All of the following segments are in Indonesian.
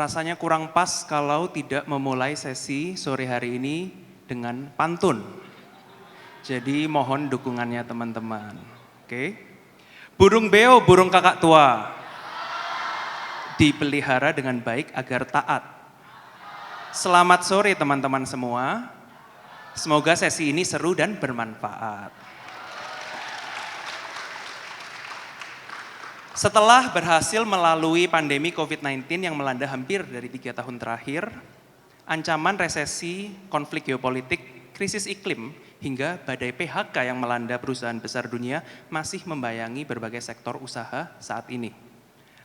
Rasanya kurang pas kalau tidak memulai sesi sore hari ini dengan pantun. Jadi mohon dukungannya teman-teman. Oke. Burung beo, burung kakak tua. Dipelihara dengan baik agar taat. Selamat sore teman-teman semua. Semoga sesi ini seru dan bermanfaat. Setelah berhasil melalui pandemi COVID-19 yang melanda hampir dari 3 tahun terakhir, ancaman resesi, konflik geopolitik, krisis iklim, hingga badai PHK yang melanda perusahaan besar dunia masih membayangi berbagai sektor usaha saat ini.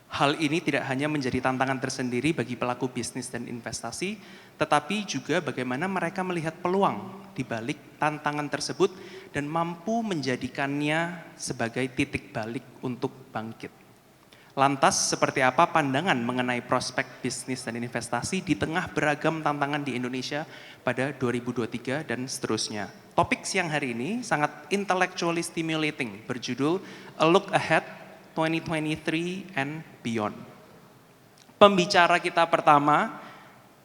Hal ini tidak hanya menjadi tantangan tersendiri bagi pelaku bisnis dan investasi, tetapi juga bagaimana mereka melihat peluang di balik tantangan tersebut dan mampu menjadikannya sebagai titik balik untuk bangkit. Lantas, seperti apa pandangan mengenai prospek bisnis dan investasi di tengah beragam tantangan di Indonesia pada 2023 dan seterusnya? Topik siang hari ini sangat intellectually stimulating, berjudul A Look Ahead 2023 and Beyond. Pembicara kita pertama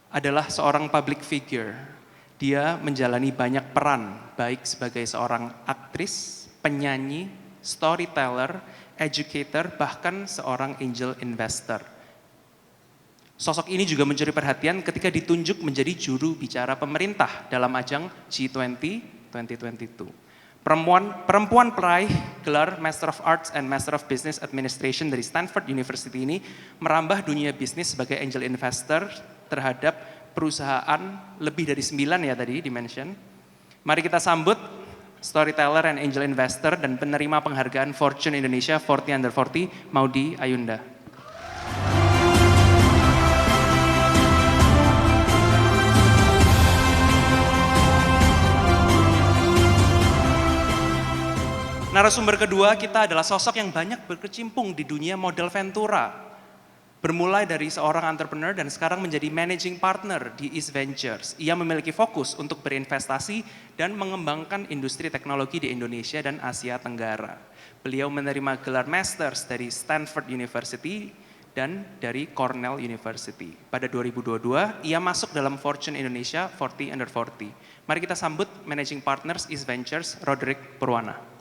adalah seorang public figure. Dia menjalani banyak peran, baik sebagai seorang aktris, penyanyi, storyteller, educator, bahkan seorang angel investor. Sosok ini juga mencuri perhatian ketika ditunjuk menjadi juru bicara pemerintah dalam ajang G20 2022. Perempuan peraih gelar Master of Arts and Master of Business Administration dari Stanford University ini merambah dunia bisnis sebagai angel investor terhadap perusahaan lebih dari 9 ya tadi di-mention. Mari kita sambut storyteller and angel investor dan penerima penghargaan Fortune Indonesia 40 Under 40, Maudy Ayunda. Narasumber kedua kita adalah sosok yang banyak berkecimpung di dunia modal ventura. Bermulai dari seorang entrepreneur dan sekarang menjadi managing partner di East Ventures. Ia memiliki fokus untuk berinvestasi dan mengembangkan industri teknologi di Indonesia dan Asia Tenggara. Beliau menerima gelar Masters dari Stanford University dan dari Cornell University. Pada 2022, ia masuk dalam Fortune Indonesia 40 Under 40. Mari kita sambut Managing Partners East Ventures, Roderick Purwana.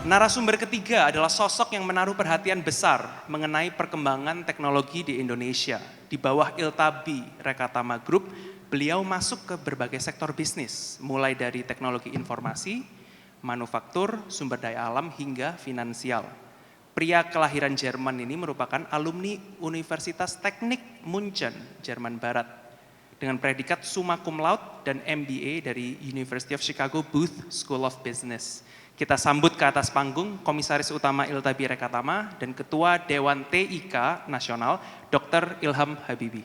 Narasumber ketiga adalah sosok yang menaruh perhatian besar mengenai perkembangan teknologi di Indonesia. Di bawah Iltabi Rekatama Group, beliau masuk ke berbagai sektor bisnis, mulai dari teknologi informasi, manufaktur, sumber daya alam, hingga finansial. Pria kelahiran Jerman ini merupakan alumni Universitas Teknik München, Jerman Barat, dengan predikat summa cum laude dan MBA dari University of Chicago Booth School of Business. Kita sambut ke atas panggung Komisaris Utama Iltabi Rekatama dan Ketua Dewan TIK Nasional, Dr. Ilham Habibi.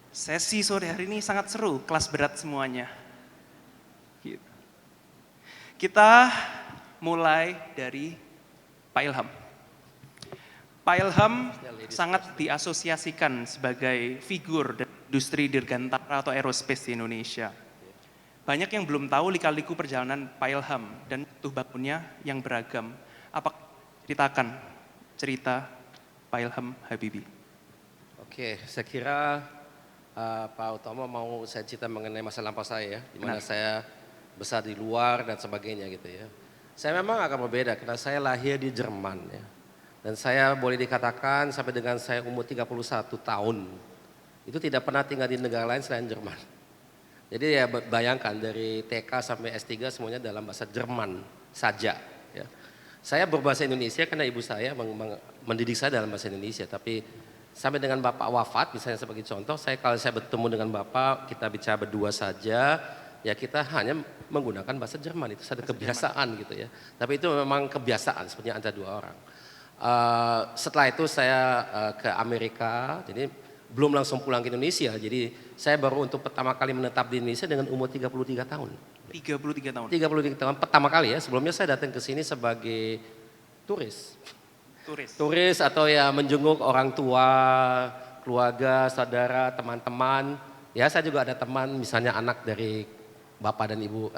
Sesi sore hari ini sangat seru, kelas berat semuanya. Kita mulai dari Pak Ilham. Pak Ilham sangat diasosiasikan sebagai figur industri dirgantara atau aerospace di Indonesia. Banyak yang belum tahu lika-liku perjalanan Pak Ilham dan tuh bangunnya yang beragam. Apa ceritakan cerita Pak Ilham Habibi? Oke, saya kira Pak Utomo mau saya cerita mengenai masa lampau saya, di mana saya besar di luar dan sebagainya gitu ya. Saya memang agak berbeda karena saya lahir di Jerman ya. Dan saya boleh dikatakan sampai dengan saya umur 31 tahun, itu tidak pernah tinggal di negara lain selain Jerman. Jadi ya bayangkan dari TK sampai S3 semuanya dalam bahasa Jerman saja. Ya. Saya berbahasa Indonesia karena ibu saya mendidik saya dalam bahasa Indonesia. Tapi sampai dengan bapak wafat, misalnya sebagai contoh, kalau saya bertemu dengan bapak, kita bicara berdua saja, ya kita hanya menggunakan bahasa Jerman, itu satu kebiasaan gitu ya. Tapi itu memang kebiasaan sebenarnya antara dua orang. Setelah itu saya ke Amerika, jadi belum langsung pulang ke Indonesia. Jadi saya baru untuk pertama kali menetap di Indonesia dengan umur 33 tahun. 33 tahun? 33 tahun pertama kali ya, sebelumnya saya datang ke sini sebagai Turis. Turis. Turis atau ya menjenguk orang tua, keluarga, saudara, teman-teman. Ya saya juga ada teman misalnya anak dari bapak dan ibu,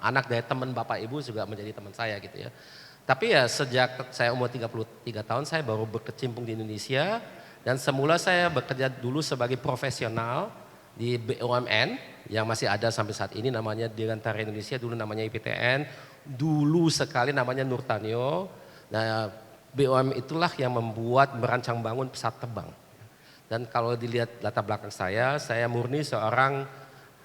anak dari teman bapak ibu juga menjadi teman saya gitu ya. Tapi ya sejak saya umur 33 tahun saya baru berkecimpung di Indonesia dan semula saya bekerja dulu sebagai profesional di BUMN yang masih ada sampai saat ini namanya Dirgantara Indonesia, dulu namanya IPTN, dulu sekali namanya Nurtanio. Nah, BUMN itulah yang membuat merancang bangun pesawat terbang. Dan kalau dilihat latar belakang saya murni seorang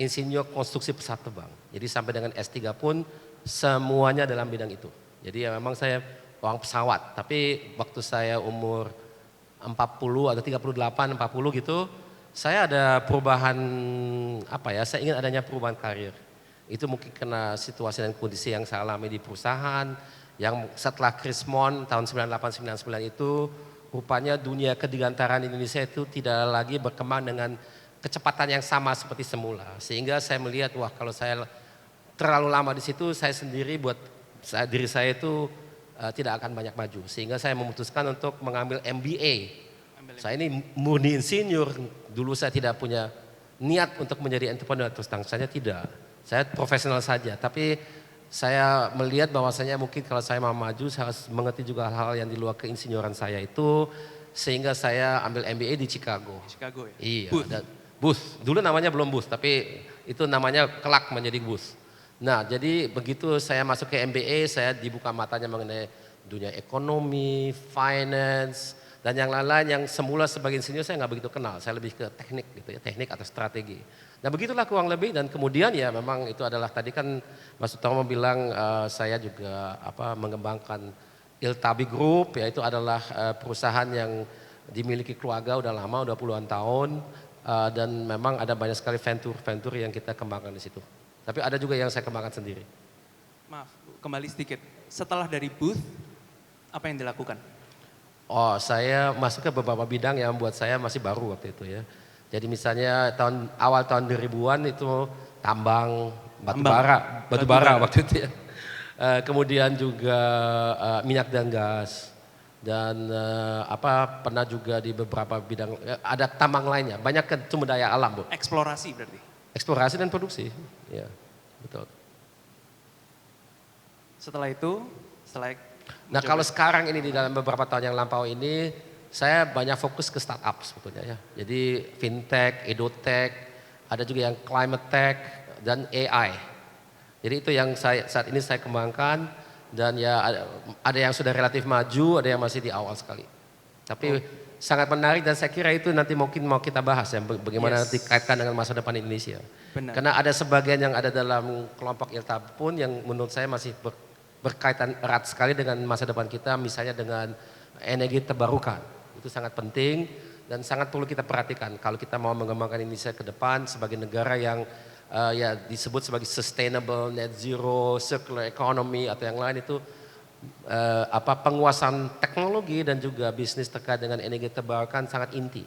insinyur konstruksi pesawat terbang. Jadi sampai dengan S3 pun semuanya dalam bidang itu. Jadi ya memang saya orang pesawat, tapi waktu saya umur 40 atau 38, 40 gitu, saya ada perubahan saya ingin adanya perubahan karir. Itu mungkin karena situasi dan kondisi yang saya alami di perusahaan, yang setelah Krismon tahun 98-99 itu rupanya dunia kedirgantaraan Indonesia itu tidak lagi berkembang dengan kecepatan yang sama seperti semula. Sehingga saya melihat wah kalau saya terlalu lama di situ saya sendiri diri saya itu tidak akan banyak maju. Sehingga saya memutuskan untuk mengambil MBA. Saya ini murni insinyur, dulu saya tidak punya niat untuk menjadi entrepreneur terus terang saja tidak. Saya profesional saja tapi saya melihat bahwasanya mungkin kalau saya mau maju saya harus mengerti juga hal-hal yang di luar keinsinyuran saya itu sehingga saya ambil MBA di Chicago. Chicago ya? Iya, Booth. Dulu namanya belum Booth tapi itu namanya kelak menjadi Booth. Nah jadi begitu saya masuk ke MBA saya dibuka matanya mengenai dunia ekonomi, finance dan yang lain-lain yang semula sebagai insinyur saya nggak begitu kenal. Saya lebih ke teknik gitu ya, teknik atau strategi. Nah begitulah kurang lebih dan kemudian ya memang itu adalah tadi kan Mas Utomo bilang saya juga mengembangkan Iltabi Group ya itu adalah perusahaan yang dimiliki keluarga udah lama udah puluhan tahun dan memang ada banyak sekali venture yang kita kembangkan di situ. Tapi ada juga yang saya kembangkan sendiri. Maaf, kembali sedikit. Setelah dari Booth, apa yang dilakukan? Oh, saya masuk ke beberapa bidang yang buat saya masih baru waktu itu ya. Jadi misalnya awal tahun 2000-an itu tambang batu bara waktu itu ya. Kemudian juga minyak dan gas dan pernah juga di beberapa bidang ada tambang lainnya. Banyak kan sumber daya alam, Bu. Eksplorasi berarti. Eksplorasi dan produksi. Ya, betul. Setelah itu, nah kalau sekarang ini di dalam beberapa tahun yang lampau ini saya banyak fokus ke startup sebetulnya ya. Jadi fintech, edutech, ada juga yang climate tech dan AI. Jadi itu yang saat ini saya kembangkan dan ya ada yang sudah relatif maju, ada yang masih di awal sekali. Tapi sangat menarik dan saya kira itu nanti mungkin mau kita bahas ya bagaimana nanti kaitkan dengan masa depan Indonesia. Benar. Karena ada sebagian yang ada dalam kelompok Iltabi pun yang menurut saya masih berkaitan erat sekali dengan masa depan kita misalnya dengan energi terbarukan. Itu sangat penting dan sangat perlu kita perhatikan kalau kita mau mengembangkan Indonesia ke depan sebagai negara yang ya disebut sebagai sustainable, net zero, circular economy atau yang lain itu penguasaan teknologi dan juga bisnis terkait dengan energi terbarukan sangat inti.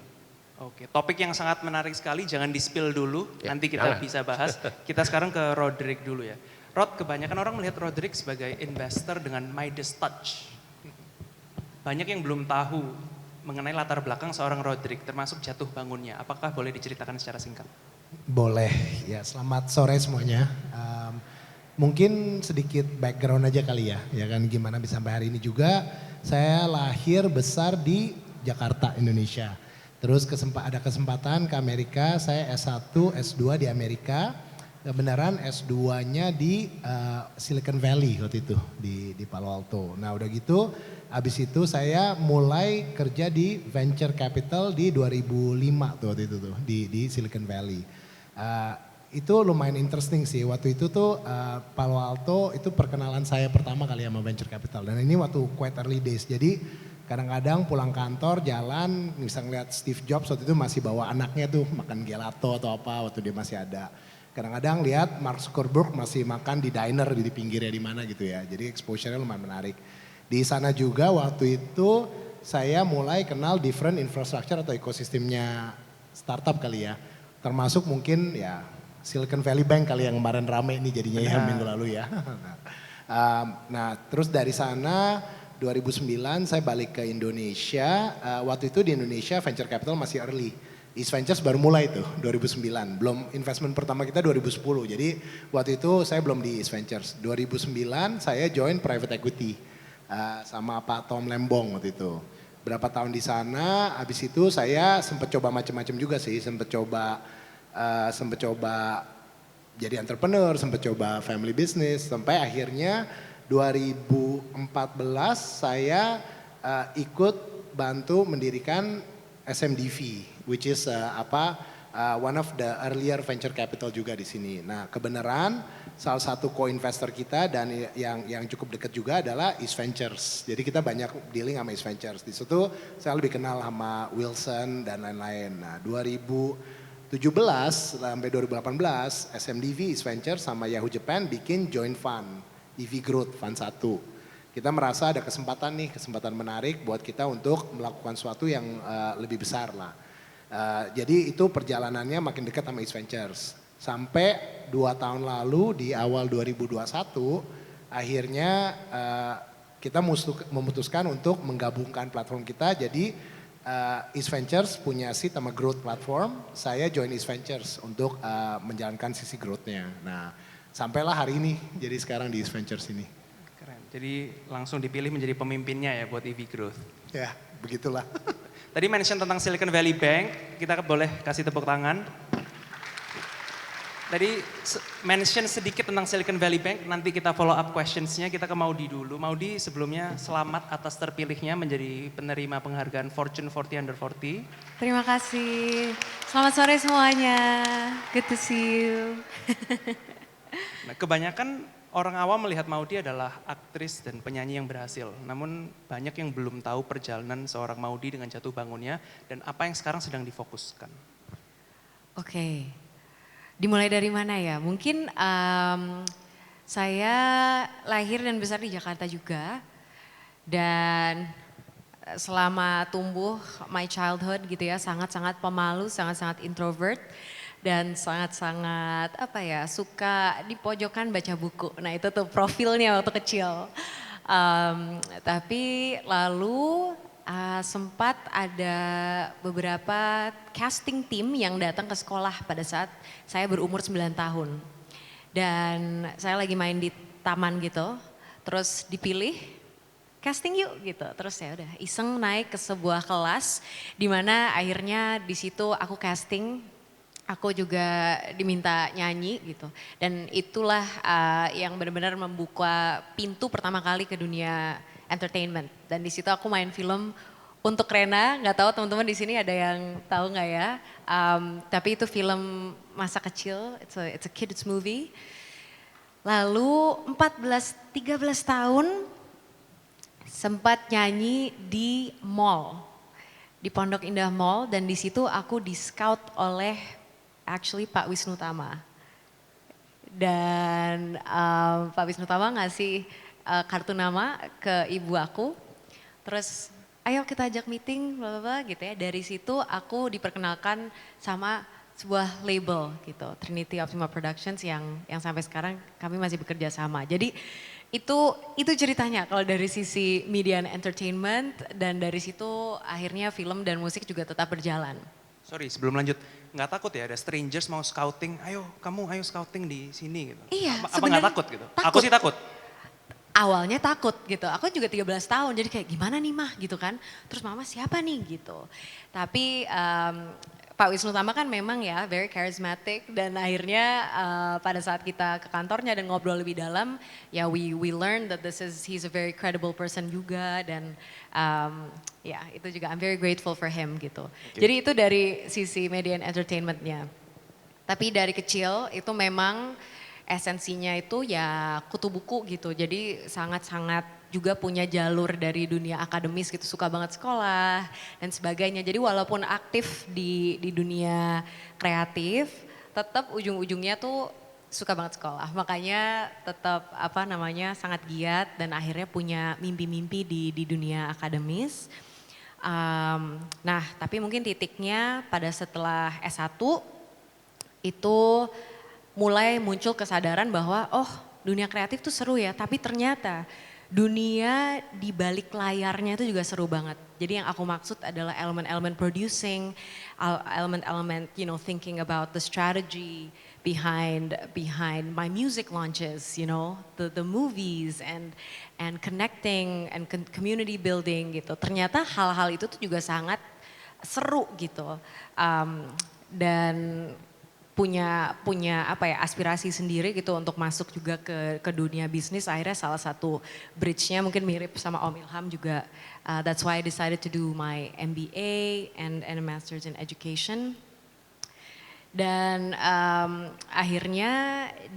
Oke, topik yang sangat menarik sekali, jangan di-spill dulu, Ya, nanti kita bisa bahas. Kita sekarang ke Roderick dulu ya. Rod, kebanyakan orang melihat Roderick sebagai investor dengan Midas touch. Banyak yang belum tahu mengenai latar belakang seorang Roderick, termasuk jatuh bangunnya. Apakah boleh diceritakan secara singkat? Boleh, ya selamat sore semuanya. Mungkin sedikit background aja kali ya kan gimana bisa sampai hari ini juga. Saya lahir besar di Jakarta, Indonesia. Terus ada kesempatan ke Amerika, saya S1, S2 di Amerika. Kebenaran S2-nya di Silicon Valley waktu itu, di Palo Alto. Nah udah gitu, abis itu saya mulai kerja di venture capital di 2005 tuh waktu itu tuh, di Silicon Valley. Itu lumayan interesting sih, waktu itu tuh Palo Alto itu perkenalan saya pertama kali sama venture capital. Dan ini waktu quite early days, jadi kadang-kadang pulang kantor jalan bisa ngeliat Steve Jobs waktu itu masih bawa anaknya tuh makan gelato atau apa waktu dia masih ada. Kadang-kadang lihat Mark Zuckerberg masih makan di diner di pinggirnya di mana gitu ya. Jadi exposure-nya lumayan menarik. Di sana juga waktu itu saya mulai kenal different infrastructure atau ekosistemnya startup kali ya. Termasuk mungkin ya Silicon Valley Bank kali yang kemarin rame ini jadinya ya minggu lalu ya. Nah terus dari sana 2009 saya balik ke Indonesia. Waktu itu di Indonesia venture capital masih early. East Ventures baru mulai tuh 2009. Belum investment pertama kita 2010. Jadi waktu itu saya belum di East Ventures. 2009 saya join private equity sama Pak Tom Lembong waktu itu. Berapa tahun di sana, habis itu saya sempat coba macam-macam juga sih. Sempat coba jadi entrepreneur, sempat coba family business, sampai akhirnya 2014 saya ikut bantu mendirikan SMDV, which is one of the earlier venture capital juga di sini. Nah, kebenaran salah satu co-investor kita dan yang cukup dekat juga adalah East Ventures. Jadi kita banyak dealing sama East Ventures. Di situ saya lebih kenal sama Wilson dan lain-lain. Nah, 2017 sampai 2018 SMDV, East Ventures sama Yahoo Japan bikin joint fund, EV Growth Fund 1. Kita merasa ada kesempatan menarik buat kita untuk melakukan sesuatu yang lebih besar lah. Jadi itu perjalanannya makin dekat sama East Ventures. Sampai 2 tahun lalu di awal 2021 akhirnya kita memutuskan untuk menggabungkan platform kita. Jadi East Ventures punya seat sama growth platform, saya join East Ventures untuk menjalankan sisi growth-nya. Nah, sampailah hari ini, jadi sekarang di East Ventures ini. Keren, jadi langsung dipilih menjadi pemimpinnya ya buat EV Growth. Ya, begitulah. Tadi mention tentang Silicon Valley Bank, kita boleh kasih tepuk tangan. Tadi mention sedikit tentang Silicon Valley Bank, nanti kita follow up questions-nya, kita ke Maudi dulu. Maudi, sebelumnya selamat atas terpilihnya menjadi penerima penghargaan Fortune 40 Under 40. Terima kasih. Selamat sore semuanya. Good to see you. Nah, kebanyakan orang awam melihat Maudi adalah aktris dan penyanyi yang berhasil. Namun banyak yang belum tahu perjalanan seorang Maudi dengan jatuh bangunnya dan apa yang sekarang sedang difokuskan. Oke. Dimulai dari mana ya? Mungkin saya lahir dan besar di Jakarta juga. Dan selama tumbuh my childhood gitu ya, sangat-sangat pemalu, sangat-sangat introvert. Dan sangat-sangat suka di pojokan baca buku. Nah itu tuh profilnya waktu kecil. Tapi lalu sempat ada beberapa casting team yang datang ke sekolah pada saat saya berumur 9 tahun. Dan saya lagi main di taman gitu, terus dipilih casting yuk gitu. Terus ya udah iseng naik ke sebuah kelas di mana akhirnya di situ aku casting. Aku juga diminta nyanyi gitu, dan itulah yang benar-benar membuka pintu pertama kali ke dunia entertainment. Dan di situ aku main film untuk Rena, nggak tahu teman-teman di sini ada yang tahu nggak ya? Tapi itu film masa kecil, it's a kids movie. Lalu 13 tahun sempat nyanyi di mall, di Pondok Indah Mall, dan di situ aku di scout oleh Pak Wisnu Tama. Dan Pak Wisnu Tama ngasih kartu nama ke ibu aku. Terus ayo kita ajak meeting bla bla bla gitu ya. Dari situ aku diperkenalkan sama sebuah label gitu, Trinity Optima Productions yang sampai sekarang kami masih bekerja sama. Jadi itu ceritanya kalau dari sisi media and entertainment, dan dari situ akhirnya film dan musik juga tetap berjalan. Sorry, sebelum lanjut, nggak takut ya ada strangers mau scouting, ayo scouting di sini gitu. Iya, apa nggak takut gitu? Takut. Aku sih takut. Awalnya takut gitu, aku juga 13 tahun jadi kayak gimana nih mah gitu kan. Terus mama siapa nih gitu. Tapi Pak Wisnu Tama kan memang ya very charismatic, dan akhirnya pada saat kita ke kantornya dan ngobrol lebih dalam ya we learn that he's a very credible person juga, dan ya itu juga I'm very grateful for him gitu. Okay. Jadi itu dari sisi media and entertainment-nya. Tapi dari kecil itu memang esensinya itu ya kutu buku gitu, jadi sangat-sangat juga punya jalur dari dunia akademis gitu, suka banget sekolah dan sebagainya. Jadi walaupun aktif di dunia kreatif, tetap ujung-ujungnya tuh suka banget sekolah. Makanya tetap sangat giat dan akhirnya punya mimpi-mimpi di dunia akademis. Nah tapi mungkin titiknya pada setelah S1 itu mulai muncul kesadaran bahwa oh dunia kreatif tuh seru ya, tapi ternyata dunia di balik layarnya itu juga seru banget. Jadi yang aku maksud adalah elemen-elemen producing, elemen-elemen thinking about the strategy behind my music launches, the movies and connecting and community building gitu. Ternyata hal-hal itu tuh juga sangat seru gitu. Dan punya aspirasi sendiri gitu untuk masuk juga ke dunia bisnis. Akhirnya salah satu bridge-nya mungkin mirip sama Om Ilham juga. That's why I decided to do my MBA and a Master's in Education. Dan akhirnya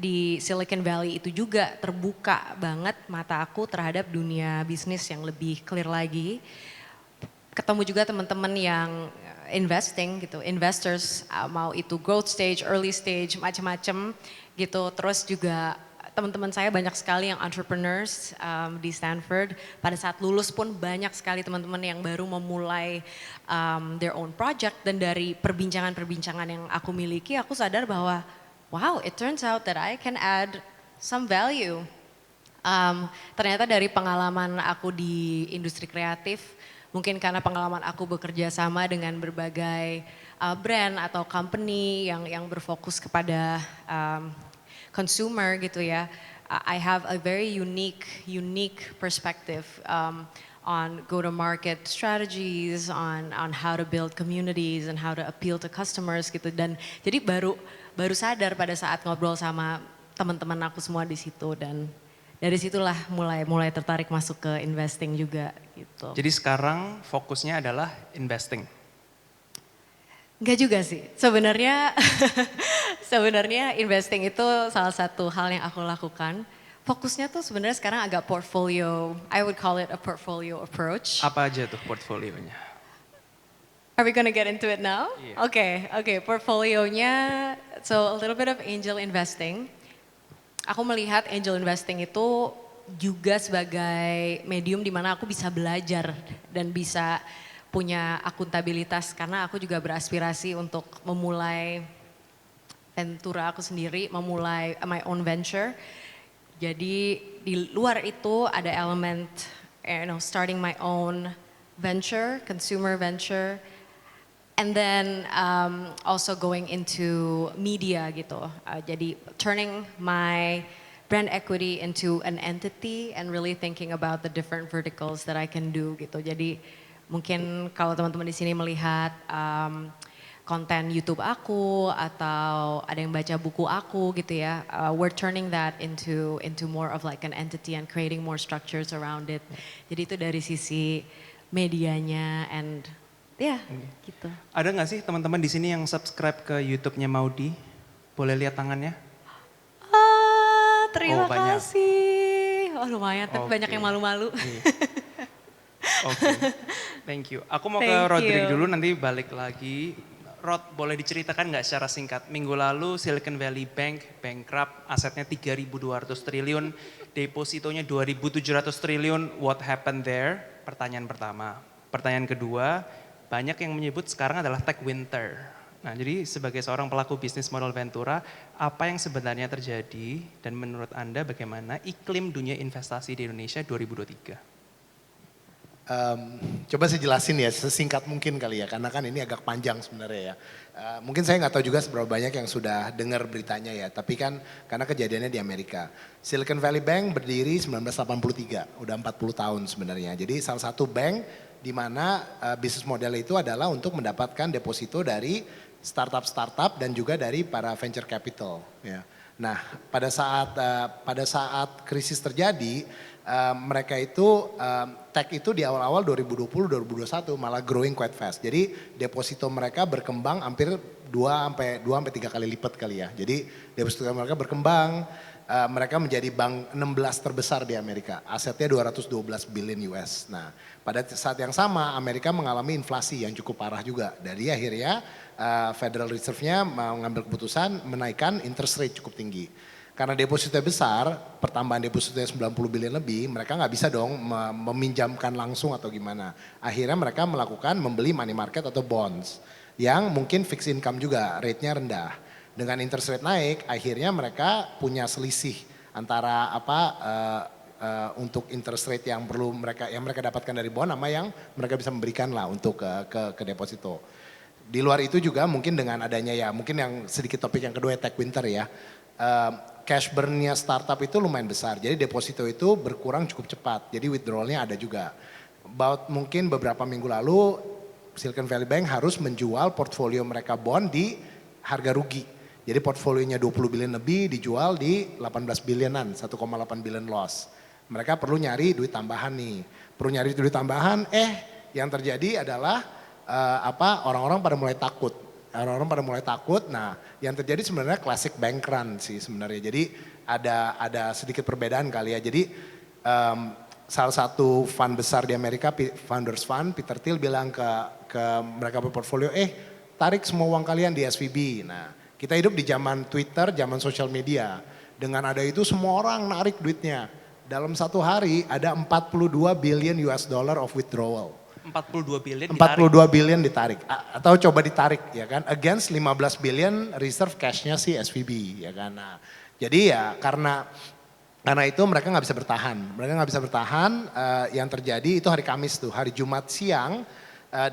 di Silicon Valley itu juga terbuka banget mata aku terhadap dunia bisnis yang lebih clear lagi. Ketemu juga teman-teman yang investing gitu, investors mau itu growth stage, early stage, macam-macam gitu. Terus juga teman-teman saya banyak sekali yang entrepreneurs di Stanford. Pada saat lulus pun banyak sekali teman-teman yang baru memulai their own project. Dan dari perbincangan-perbincangan yang aku miliki, aku sadar bahwa wow, it turns out that I can add some value. Ternyata dari pengalaman aku di industri kreatif, mungkin karena pengalaman aku bekerja sama dengan berbagai brand atau company yang berfokus kepada consumer gitu ya. I have a very unique perspective on go-to-market strategies, on how to build communities and how to appeal to customers gitu. Dan jadi baru sadar pada saat ngobrol sama teman-teman aku semua di situ, dan dari situlah mulai tertarik masuk ke investing juga gitu. Jadi sekarang fokusnya adalah investing? Enggak juga sih, sebenarnya investing itu salah satu hal yang aku lakukan. Fokusnya tuh sebenarnya sekarang agak portfolio, I would call it a portfolio approach. Apa aja tuh portfolionya? Are we gonna get into it now? Yeah. Okay, portfolionya, so a little bit of angel investing. Aku melihat angel investing itu juga sebagai medium di mana aku bisa belajar dan bisa punya akuntabilitas, karena aku juga beraspirasi untuk memulai ventura aku sendiri, memulai my own venture. Jadi di luar itu ada elemen starting my own venture, consumer venture, and then also going into media gitu. Jadi turning my brand equity into an entity and really thinking about the different verticals that I can do gitu. Jadi mungkin kalau teman-teman di sini melihat konten YouTube aku atau ada yang baca buku aku gitu ya, we're turning that into more of like an entity and creating more structures around it. Jadi itu dari sisi medianya and gitu. Ada nggak sih teman-teman di sini yang subscribe ke YouTube-nya Maudy? Boleh lihat tangannya? Terima banyak. kasih. Oh lumayan, tapi banyak yang malu-malu. Oke, thank you. Aku mau ke Thank Rodrick you. dulu, nanti balik lagi. Rod, boleh diceritakan nggak secara singkat? Minggu lalu Silicon Valley Bank bankrupt, asetnya 3.200 triliun, depositonya 2.700 triliun. What happened there? Pertanyaan pertama. Pertanyaan kedua, banyak yang menyebut sekarang adalah tech winter. Nah, jadi sebagai seorang pelaku bisnis modal ventura, apa yang sebenarnya terjadi dan menurut Anda bagaimana iklim dunia investasi di Indonesia 2023? Coba saya jelasin ya sesingkat mungkin kali ya, karena kan ini agak panjang sebenarnya ya. Mungkin saya nggak tahu juga seberapa banyak yang sudah dengar beritanya ya, tapi kan karena kejadiannya di Amerika. Silicon Valley Bank berdiri 1983, udah 40 tahun sebenarnya. Jadi salah satu bank di mana bisnis model itu adalah untuk mendapatkan deposito dari startup dan juga dari para venture capital. Ya. Nah, pada saat krisis terjadi, mereka itu tech itu di awal-awal 2020-2021 malah growing quite fast. Jadi deposito mereka berkembang hampir 2 sampai 3 kali lipat kali ya. Jadi deposito mereka berkembang, mereka menjadi bank 16 terbesar di Amerika. Asetnya 212 billion US. Nah, pada saat yang sama Amerika mengalami inflasi yang cukup parah juga. Dari akhirnya Federal Reserve-nya mengambil keputusan menaikkan interest rate cukup tinggi. Karena depositnya besar, pertambahan depositnya 90 billion lebih, mereka nggak bisa dong meminjamkan langsung atau gimana. Akhirnya mereka melakukan membeli money market atau bonds yang mungkin fixed income juga, rate-nya rendah. Dengan interest rate naik, akhirnya mereka punya selisih antara untuk interest rate yang perlu mereka dapatkan dari bond sama yang mereka bisa memberikan lah untuk ke deposito. Di luar itu juga mungkin dengan adanya ya mungkin yang sedikit topik yang kedua tech winter ya. Cash burn-nya startup itu lumayan besar. Jadi deposito itu berkurang cukup cepat. Jadi withdrawal-nya ada juga. Mungkin beberapa minggu lalu Silicon Valley Bank harus menjual portfolio mereka bond di harga rugi. Jadi portfolionya 20 billion lebih dijual di 18 billionan, 1,8 billion loss. Mereka perlu nyari duit tambahan nih. Perlu nyari duit tambahan, yang terjadi adalah orang-orang pada mulai takut. Nah yang terjadi sebenarnya classic bank run sih sebenarnya. Jadi ada sedikit perbedaan kali ya. Jadi salah satu fund besar di Amerika, Founders Fund, Peter Thiel bilang ke mereka berportfolio, tarik semua uang kalian di SVB. Nah kita hidup di zaman Twitter, zaman social media. Dengan ada itu semua orang narik duitnya. Dalam satu hari ada 42 billion US dollar of withdrawal. 42 billion 42 billion ditarik atau coba ditarik ya kan against 15 billion reserve cashnya si SVB ya kan. Nah, jadi ya karena itu mereka nggak bisa bertahan. Yang terjadi itu hari Kamis tuh, hari Jumat siang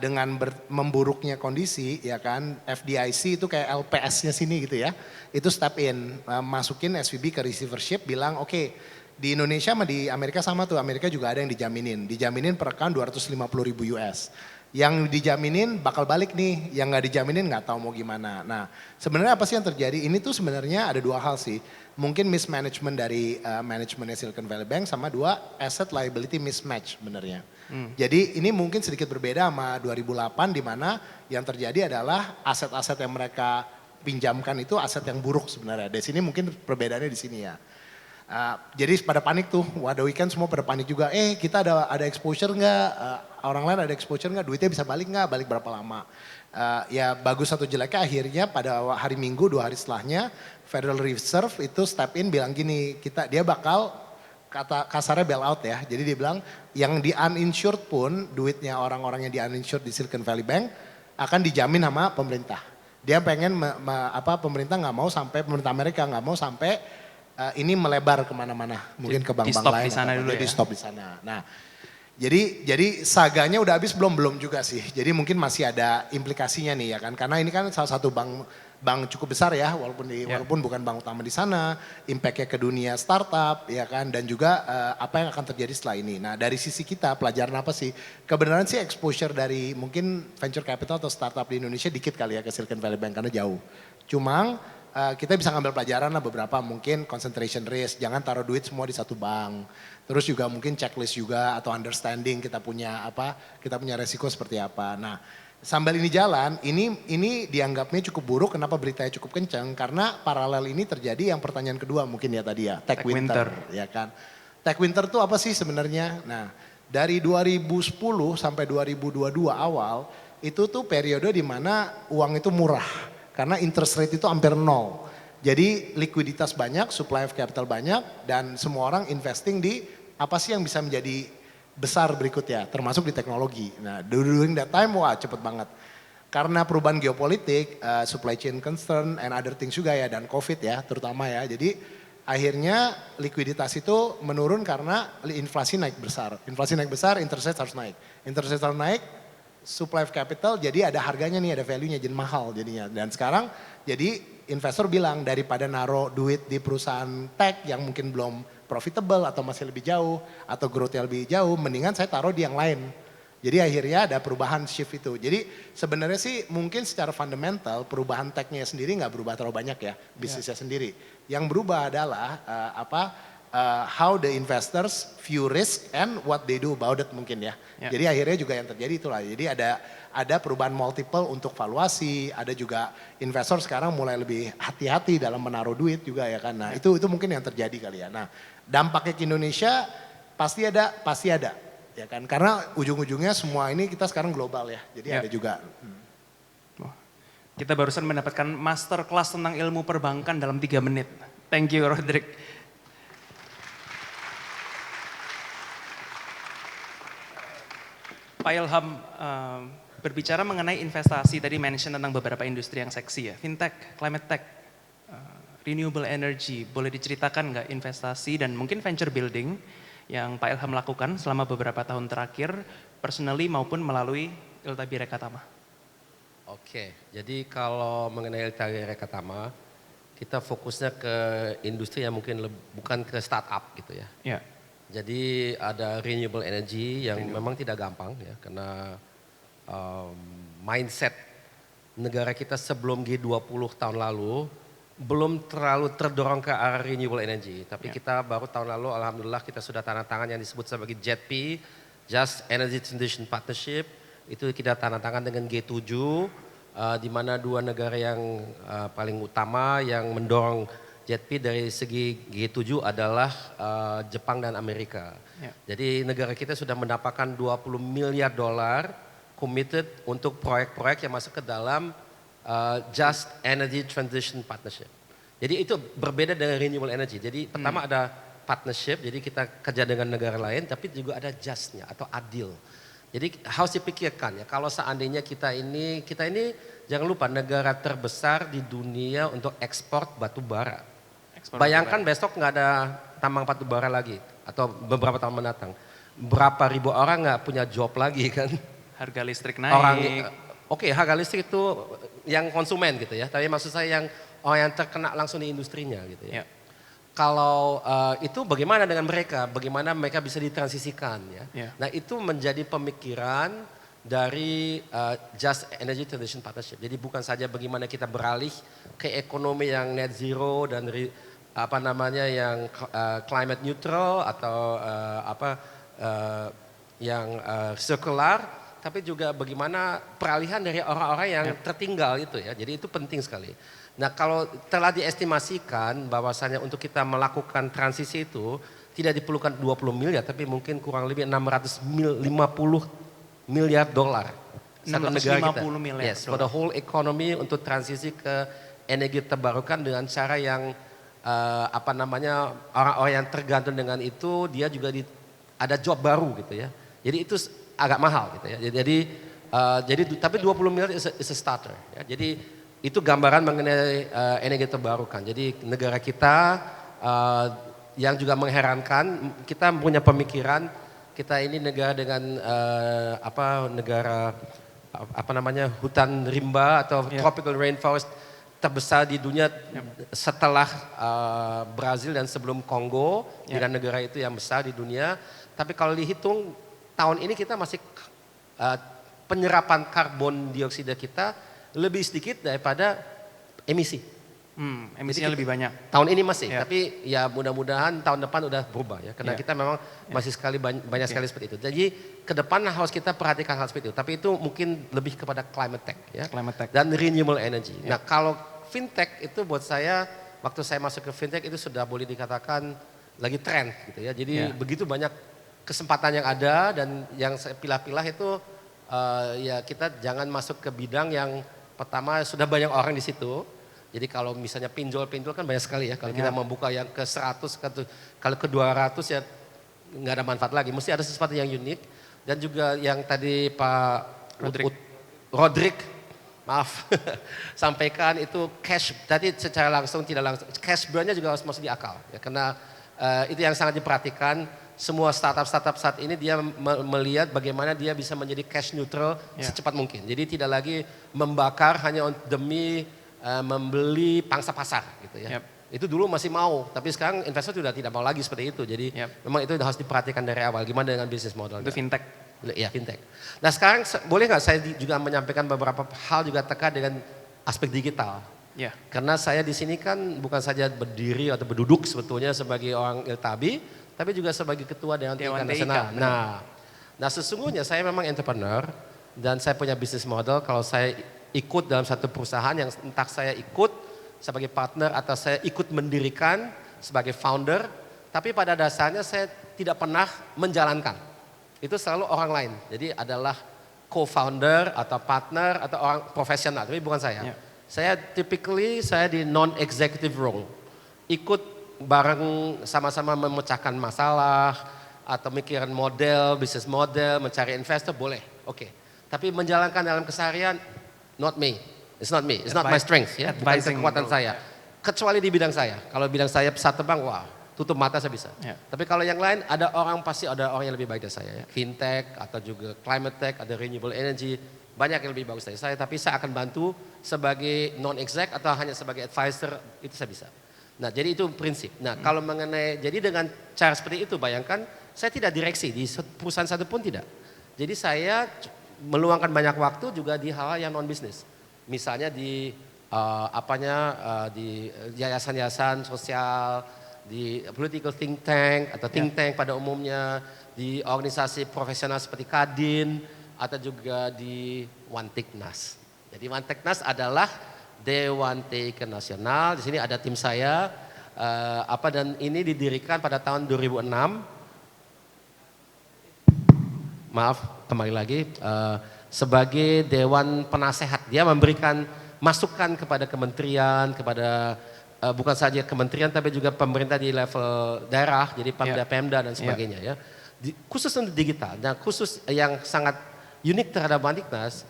dengan memburuknya kondisi ya kan FDIC itu kayak LPS-nya sini gitu ya. Itu step in masukin SVB ke receivership bilang oke, di Indonesia sama di Amerika sama tuh, Amerika juga ada yang dijaminin per account 250.000 US. Yang dijaminin bakal balik nih, yang nggak dijaminin nggak tahu mau gimana. Nah sebenarnya apa sih yang terjadi? Ini tuh sebenarnya ada dua hal sih. Mungkin mismanagement dari manajemennya Silicon Valley Bank sama dua asset liability mismatch sebenarnya. Jadi ini mungkin sedikit berbeda sama 2008 di mana yang terjadi adalah aset-aset yang mereka pinjamkan itu aset yang buruk sebenarnya. Di sini mungkin perbedaannya di sini ya. Jadi pada panik tuh, wadah weekend semua pada panik juga. Kita ada exposure nggak? Orang lain ada exposure nggak? Duitnya bisa balik nggak? Balik berapa lama? Ya bagus atau jeleknya akhirnya pada hari Minggu 2 hari setelahnya Federal Reserve itu step in bilang gini, dia bakal kasarnya bail out ya. Jadi dia bilang yang di uninsured pun duitnya orang-orang yang di uninsured di Silicon Valley Bank akan dijamin sama pemerintah. Dia pengen pemerintah Amerika nggak mau sampai ini melebar kemana-mana, mungkin ke bank-bank lain. Di stop di sana. Nah, jadi saganya udah habis belum juga sih. Jadi mungkin masih ada implikasinya nih ya kan, karena ini kan salah satu bank cukup besar ya, walaupun bukan bank utama di sana, impactnya ke dunia startup ya kan, dan juga apa yang akan terjadi setelah ini. Nah dari sisi kita pelajaran apa sih? Kebenaran sih exposure dari mungkin venture capital atau startup di Indonesia dikit kali ya ke Silicon Valley Bank karena jauh. Cuma kita bisa ngambil pelajaran lah beberapa, mungkin concentration risk, jangan taruh duit semua di satu bank. Terus juga mungkin checklist juga atau understanding kita punya resiko seperti apa. Nah sambil ini jalan, ini dianggapnya cukup buruk, kenapa beritanya cukup kencang? Karena paralel ini terjadi yang pertanyaan kedua mungkin ya tadi ya, tech winter. Ya kan. Tech winter tuh apa sih sebenarnya? Nah dari 2010 sampai 2022 awal, itu tuh periode di mana uang itu murah. Karena interest rate itu hampir nol. Jadi likuiditas banyak, supply of capital banyak, dan semua orang investing di apa sih yang bisa menjadi besar berikutnya, termasuk di teknologi. Nah during that time, wah cepet banget. Karena perubahan geopolitik, supply chain concern, and other things juga ya, dan COVID ya terutama ya. Jadi akhirnya likuiditas itu menurun karena inflasi naik besar. Inflasi naik besar, interest rate harus naik. Interest rate harus naik, supply of capital jadi ada harganya nih, ada value-nya jadi mahal jadinya. Dan sekarang jadi investor bilang daripada naruh duit di perusahaan tech yang mungkin belum profitable atau masih lebih jauh atau growth-nya lebih jauh, mendingan saya taruh di yang lain. Jadi akhirnya ada perubahan shift itu. Jadi sebenarnya sih mungkin secara fundamental perubahan tech-nya sendiri nggak berubah terlalu banyak ya, bisnisnya sendiri. Yang berubah adalah how the investors view risk and what they do about it mungkin ya. Jadi akhirnya juga yang terjadi itulah. Jadi ada perubahan multiple untuk valuasi, ada juga investor sekarang mulai lebih hati-hati dalam menaruh duit juga ya kan. Nah itu mungkin yang terjadi kali ya. Nah dampaknya ke Indonesia pasti ada ya kan. Karena ujung-ujungnya semua ini kita sekarang global ya. Jadi ada juga. Kita barusan mendapatkan master class tentang ilmu perbankan dalam 3 menit. Thank you Roderick. Pak Ilham, berbicara mengenai investasi, tadi mention tentang beberapa industri yang seksi ya, fintech, climate tech, renewable energy, boleh diceritakan nggak investasi dan mungkin venture building yang Pak Ilham lakukan selama beberapa tahun terakhir, personally maupun melalui Iltabi Rekatama? Oke, jadi kalau mengenai Iltabi Rekatama, kita fokusnya ke industri yang mungkin bukan ke startup gitu ya. Ya. Jadi ada renewable energy yang memang tidak gampang ya, karena mindset negara kita sebelum G20 tahun lalu belum terlalu terdorong ke arah renewable energy. Tapi kita baru tahun lalu alhamdulillah kita sudah tanda tangan yang disebut sebagai JETP, Just Energy Transition Partnership. Itu kita tanda tangan dengan G7, di mana dua negara yang paling utama yang mendorong JETP dari segi G7 adalah Jepang dan Amerika. Ya. Jadi negara kita sudah mendapatkan 20 miliar dolar committed untuk proyek-proyek yang masuk ke dalam Just Energy Transition Partnership. Jadi itu berbeda dengan renewable energy. Jadi pertama ada partnership, jadi kita kerja dengan negara lain, tapi juga ada justnya atau adil. Jadi harus dipikirkan ya, kalau seandainya kita ini jangan lupa negara terbesar di dunia untuk ekspor batu bara. Bayangkan besok nggak ada tambang batu bara lagi atau beberapa tahun mendatang. Berapa ribu orang nggak punya job lagi kan? Harga listrik naik. Oke, harga listrik itu yang konsumen gitu ya. Tapi maksud saya yang orang yang terkena langsung di industrinya gitu ya. Kalau itu bagaimana dengan mereka? Bagaimana mereka bisa ditransisikan ya? Nah itu menjadi pemikiran dari Just Energy Transition Partnership. Jadi bukan saja bagaimana kita beralih ke ekonomi yang net zero dan yang climate neutral atau yang circular. Tapi juga bagaimana peralihan dari orang-orang yang tertinggal itu ya. Jadi itu penting sekali. Nah kalau telah diestimasikan bahwasanya untuk kita melakukan transisi itu tidak diperlukan 20 miliar tapi mungkin kurang lebih 650 miliar dolar. Satu negara kita. Miliar yes, for the whole economy untuk transisi ke energi terbarukan dengan cara yang orang-orang yang tergantung dengan itu dia juga ada job baru gitu ya. Jadi itu agak mahal gitu ya. Tapi 20 miliar is a starter ya. Jadi itu gambaran mengenai energi terbarukan. Jadi negara kita yang juga mengherankan, kita punya pemikiran kita ini negara dengan hutan rimba atau tropical rainforest terbesar di dunia setelah Brazil dan sebelum Kongo dengan negara itu yang besar di dunia. Tapi kalau dihitung tahun ini kita masih penyerapan karbon dioksida kita lebih sedikit daripada emisi. Emisinya lebih banyak. Tahun ini masih, tapi ya mudah-mudahan tahun depan udah berubah ya. Karena kita memang masih banyak sekali seperti itu. Jadi ke depan harus kita perhatikan hal seperti itu. Tapi itu mungkin lebih kepada climate tech ya. Climate tech. Dan renewable energy. Nah kalau fintech itu buat saya, waktu saya masuk ke fintech itu sudah boleh dikatakan lagi tren gitu ya. Jadi begitu banyak kesempatan yang ada dan yang saya pilah-pilah itu ya kita jangan masuk ke bidang yang pertama sudah banyak orang di situ. Jadi kalau misalnya pinjol-pinjol kan banyak sekali ya. Kalau kita membuka yang ke 100, kalau ke 200 ya nggak ada manfaat lagi. Mesti ada sesuatu yang unik. Dan juga yang tadi Pak Rodrik maaf, sampaikan itu cash. Tadi secara langsung tidak langsung. Cash burn-nya juga harus masuk di akal. Ya, karena itu yang sangat diperhatikan. Semua startup saat ini dia melihat bagaimana dia bisa menjadi cash neutral secepat mungkin. Jadi tidak lagi membakar hanya demi membeli pangsa pasar gitu ya. Itu dulu masih mau, tapi sekarang investor sudah tidak mau lagi seperti itu. Jadi memang itu harus diperhatikan dari awal. Gimana dengan bisnis model? Itu fintech. Ya fintech. Nah sekarang boleh nggak saya juga menyampaikan beberapa hal juga terkait dengan aspek digital. Karena saya di sini kan bukan saja berdiri atau berduduk sebetulnya sebagai orang Iltabi, tapi juga sebagai ketua Dewan Tingkat Nasional. Nah sesungguhnya saya memang entrepreneur dan saya punya bisnis model. Kalau saya ikut dalam satu perusahaan yang entah saya ikut sebagai partner atau saya ikut mendirikan sebagai founder, tapi pada dasarnya saya tidak pernah menjalankan. Itu selalu orang lain. Jadi adalah co-founder atau partner atau orang profesional, tapi bukan saya. Saya di non-executive role. Ikut bareng sama-sama memecahkan masalah atau mikirin model, bisnis model, mencari investor boleh. Oke. Tapi menjalankan dalam keseharian not me. It's not me. It's not my strength ya. Bukan kekuatan saya. Kecuali di bidang saya. Kalau bidang saya pesawat terbang, wah tutup mata saya bisa. Ya. Tapi kalau yang lain pasti ada orang yang lebih baik dari saya ya. Fintech atau juga climate tech, ada renewable energy, banyak yang lebih bagus dari saya. Tapi saya akan bantu sebagai non-exec atau hanya sebagai advisor, itu saya bisa. Nah jadi itu prinsip. Nah kalau mengenai, jadi dengan cara seperti itu bayangkan saya tidak direksi di perusahaan satu pun tidak. Jadi saya meluangkan banyak waktu juga di hal yang non-bisnis. Misalnya di di yayasan-yayasan sosial, di political think tank atau think tank pada umumnya, di organisasi profesional seperti Kadin atau juga di One Teknas. Jadi One Teknas adalah Dewan Teken Nasional. Di sini ada tim saya dan ini didirikan pada tahun 2006. Maaf, kembali lagi sebagai Dewan Penasehat. Dia memberikan masukan kepada kementerian, kepada bukan saja kementerian tapi juga pemerintah di level daerah, jadi Pemda dan sebagainya ya. Khusus untuk digital, dan khusus yang sangat unik terhadap One Teknas,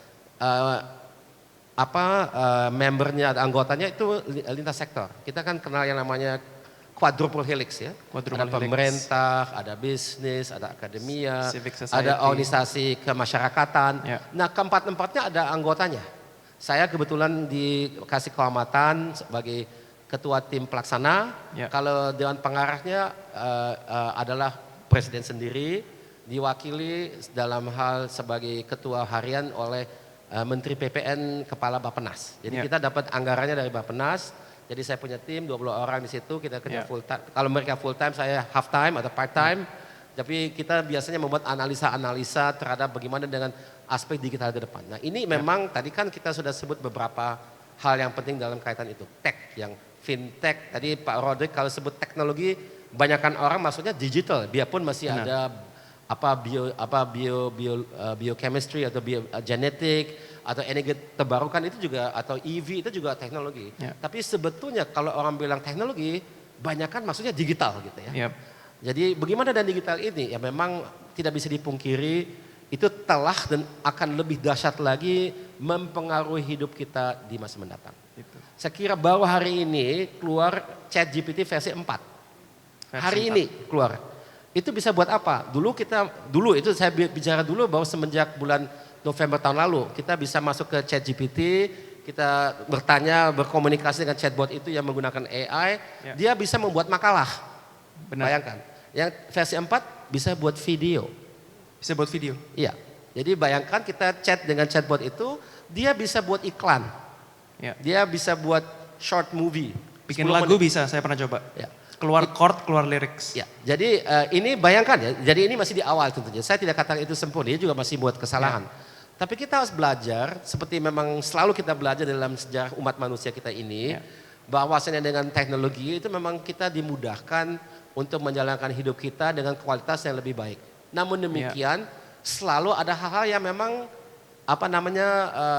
membernya, anggotanya itu lintas sektor. Kita kan kenal yang namanya quadruple helix ya. Ada pemerintah, ada bisnis, ada akademia, ada organisasi kemasyarakatan. Nah keempat-empatnya ada anggotanya. Saya kebetulan dikasih kehormatan sebagai ketua tim pelaksana. Kalau dewan pengarahnya adalah presiden sendiri, diwakili dalam hal sebagai ketua harian oleh Menteri PPN Kepala Bappenas. Jadi kita dapat anggarannya dari Bappenas. Jadi saya punya tim 20 orang di situ, kita kerja full time. Kalau mereka full time, saya half time atau part time. Tapi kita biasanya membuat analisa-analisa terhadap bagaimana dengan aspek digital ke depan. Nah ini memang tadi kan kita sudah sebut beberapa hal yang penting dalam kaitan itu. Tech, yang fintech, tadi Pak Rodrik kalau sebut teknologi, banyakkan orang maksudnya digital. Biarpun masih ada biochemistry atau genetik atau energi terbarukan itu juga, atau EV itu juga teknologi. Tapi sebetulnya kalau orang bilang teknologi, banyakkan maksudnya digital gitu ya. Jadi bagaimana dengan digital ini? Ya memang tidak bisa dipungkiri itu telah dan akan lebih dahsyat lagi mempengaruhi hidup kita di masa mendatang. Saya kira baru hari ini keluar ChatGPT versi 4. Hari ini keluar. Itu bisa buat apa? Dulu itu saya bicara dulu bahwa semenjak bulan November tahun lalu kita bisa masuk ke ChatGPT, kita bertanya, berkomunikasi dengan chatbot itu yang menggunakan AI, dia bisa membuat makalah. Bayangkan, yang versi 4 bisa buat video. Bisa buat video? Iya, jadi bayangkan kita chat dengan chatbot itu, dia bisa buat iklan. Dia bisa buat short movie. Bikin lagu bisa, saya pernah coba. Keluar chord, keluar lyrics. Jadi ini bayangkan ya, jadi ini masih di awal tentunya. Saya tidak katakan itu sempurna, dia juga masih buat kesalahan. Tapi kita harus belajar, seperti memang selalu kita belajar dalam sejarah umat manusia kita ini, bahwasanya dengan teknologi itu memang kita dimudahkan untuk menjalankan hidup kita dengan kualitas yang lebih baik. Namun demikian, selalu ada hal-hal yang memang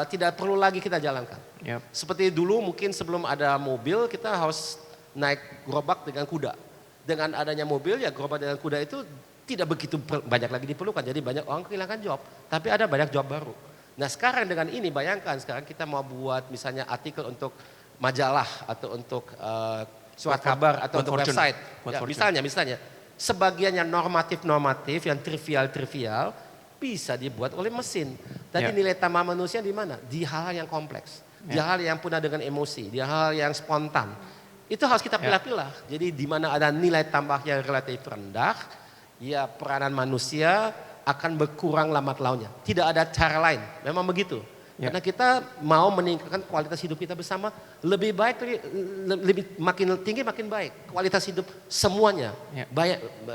tidak perlu lagi kita jalankan. Seperti dulu mungkin sebelum ada mobil kita harus naik gerobak dengan kuda. Dengan adanya mobil ya gerobak dengan kuda itu tidak begitu banyak lagi diperlukan. Jadi banyak orang kehilangan job, tapi ada banyak job baru. Nah sekarang dengan ini bayangkan sekarang kita mau buat misalnya artikel untuk majalah atau untuk surat kabar atau untuk website. Misalnya sebagian yang normatif yang trivial bisa dibuat oleh mesin. Tadi nilai tambah manusia di mana? Di hal-hal yang kompleks, di hal yang penuh dengan emosi, di hal yang spontan. Itu harus kita pilah-pilah. Jadi di mana ada nilai tambah yang relatif rendah, ya peranan manusia akan berkurang lambat launnya. Tidak ada cara lain, memang begitu. Karena kita mau meningkatkan kualitas hidup kita bersama, lebih baik, makin tinggi makin baik. Kualitas hidup semuanya.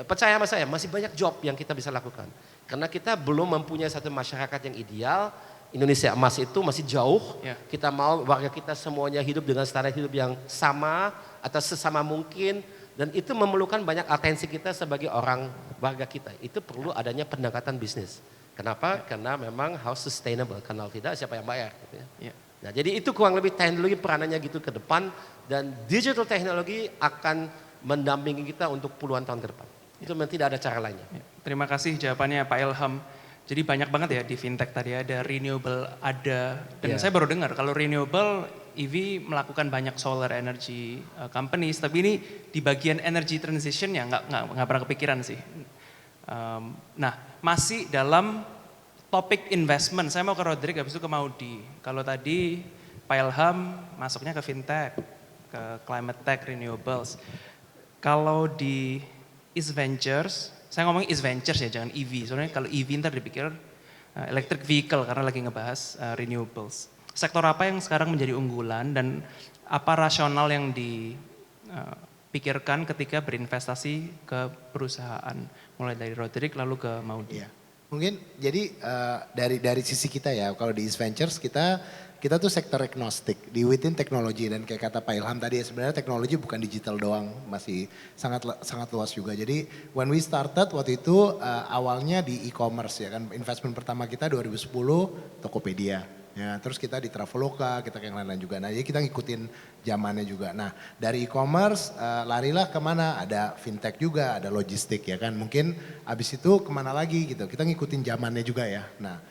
Percaya sama saya, masih banyak job yang kita bisa lakukan. Karena kita belum mempunyai satu masyarakat yang ideal. Indonesia emas itu masih jauh. Kita mau warga kita semuanya hidup dengan standar hidup yang sama atau sesama mungkin. Dan itu memerlukan banyak atensi kita sebagai orang warga kita. Itu perlu adanya pendekatan bisnis. Kenapa? Karena memang harus sustainable. Kalau tidak siapa yang bayar? Gitu ya. Nah, jadi itu kurang lebih teknologi peranannya gitu ke depan. Dan digital teknologi akan mendampingi kita untuk puluhan tahun ke depan. Itu memang tidak ada cara lainnya. Terima kasih jawabannya Pak Ilham. Jadi banyak banget ya di fintech tadi ada renewable ada. Dan saya baru dengar kalau renewable EV melakukan banyak solar energy companies, tapi ini di bagian energy transition ya nggak pernah kepikiran sih. Nah, masih dalam topik investment, saya mau ke Roderick, habis itu ke Maudi. Kalau tadi Pak Ilham masuknya ke fintech, ke climate tech, renewables. Kalau di East Ventures, saya ngomongin East Ventures ya, jangan EV. Soalnya kalau EV ntar dipikir electric vehicle karena lagi ngebahas renewables. Sektor apa yang sekarang menjadi unggulan dan apa rasional yang dipikirkan ketika berinvestasi ke perusahaan? Mulai dari Roderick lalu ke Maudi. Iya. Mungkin jadi dari sisi kita ya, kalau di East Ventures kita tuh sektor agnostik di within teknologi, dan kayak kata Pak Ilham tadi ya, sebenarnya teknologi bukan digital doang, masih sangat luas juga. Jadi when we started waktu itu awalnya di e-commerce ya kan, investment pertama kita 2010 Tokopedia. Ya, terus kita di Traveloka, kita yang lain-lain juga. Nah, jadi kita ngikutin zamannya juga. Nah, dari e-commerce larilah kemana? Ada fintech juga, ada logistik ya kan. Mungkin abis itu kemana lagi gitu. Kita ngikutin zamannya juga ya. Nah,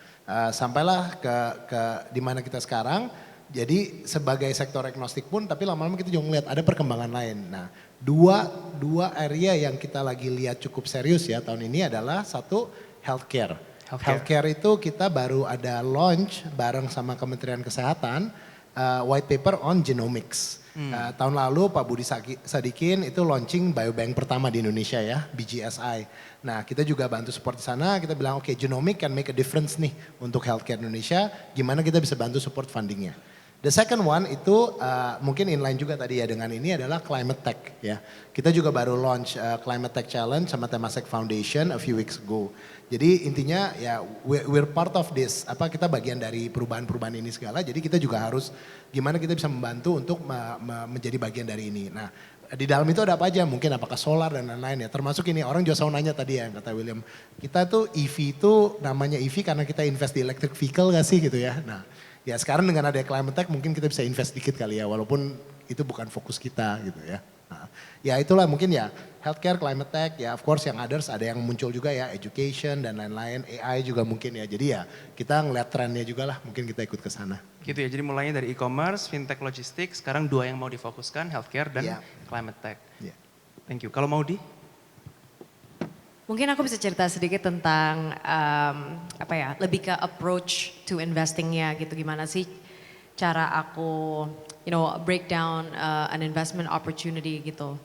sampailah ke di mana kita sekarang. Jadi sebagai sektor agnostik pun, tapi lama-lama kita juga ngeliat ada perkembangan lain. Nah, dua area yang kita lagi lihat cukup serius ya tahun ini adalah satu healthcare. Healthcare itu kita baru ada launch bareng sama Kementerian Kesehatan white paper on genomics. Tahun lalu Pak Budi Sadikin itu launching biobank pertama di Indonesia ya, BGSI. Nah, kita juga bantu support di sana, kita bilang oke, genomic can make a difference nih untuk healthcare Indonesia, gimana kita bisa bantu support fundingnya. The second one itu mungkin inline juga tadi ya dengan ini adalah climate tech ya. Kita juga baru launch climate tech challenge sama Temasek Foundation a few weeks ago. Jadi intinya ya we're part of this, kita bagian dari perubahan-perubahan ini segala. Jadi kita juga harus gimana kita bisa membantu untuk menjadi bagian dari ini. Nah, di dalam itu ada apa aja? Mungkin apakah solar dan lain-lain ya. Termasuk ini orang juga selalu nanya tadi ya, kata William. Kita tuh EV itu namanya EV karena kita invest di electric vehicle gak sih gitu ya. Nah, ya sekarang dengan ada climate tech mungkin kita bisa invest dikit kali ya, walaupun itu bukan fokus kita gitu ya. Nah, ya itulah mungkin ya healthcare, climate tech, ya of course yang others ada yang muncul juga ya, education dan lain-lain, AI juga mungkin ya. Jadi ya kita ngeliat trennya juga lah, mungkin kita ikut ke sana. Gitu ya, jadi mulainya dari e-commerce, fintech, logistik, sekarang dua yang mau difokuskan, healthcare dan climate tech. Yeah. Thank you. Kalau Maudi? Mungkin aku bisa cerita sedikit tentang lebih ke approach to investingnya gitu, gimana sih cara aku break down an investment opportunity gitu,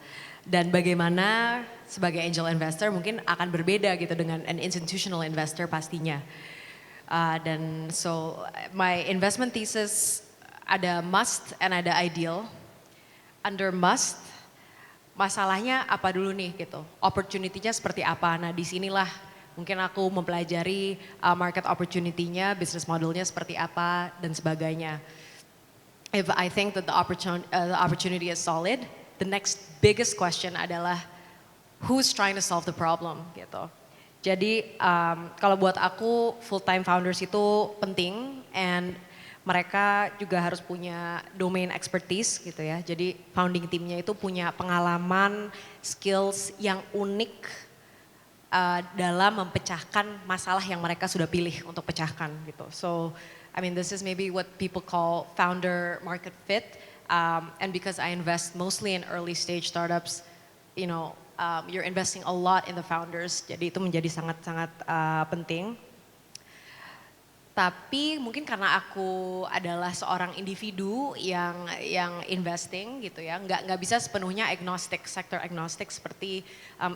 dan bagaimana sebagai angel investor mungkin akan berbeda gitu dengan an institutional investor pastinya. Dan so my investment thesis ada must and ada ideal. Under must, masalahnya apa dulu nih gitu, opportunity-nya seperti apa. Nah, disinilah mungkin aku mempelajari market opportunity-nya, business modelnya seperti apa dan sebagainya. If I think that the opportunity is solid, the next biggest question adalah who's trying to solve the problem gitu. Jadi kalau buat aku full time founders itu penting, and mereka juga harus punya domain expertise gitu ya. Jadi founding teamnya itu punya pengalaman, skills yang unik dalam mempecahkan masalah yang mereka sudah pilih untuk pecahkan gitu. So I mean this is maybe what people call founder market fit. And because I invest mostly in early stage startups, you're investing a lot in the founders. Jadi itu menjadi sangat-sangat penting. Tapi mungkin karena aku adalah seorang individu yang investing gitu ya, nggak bisa sepenuhnya sektor agnostik seperti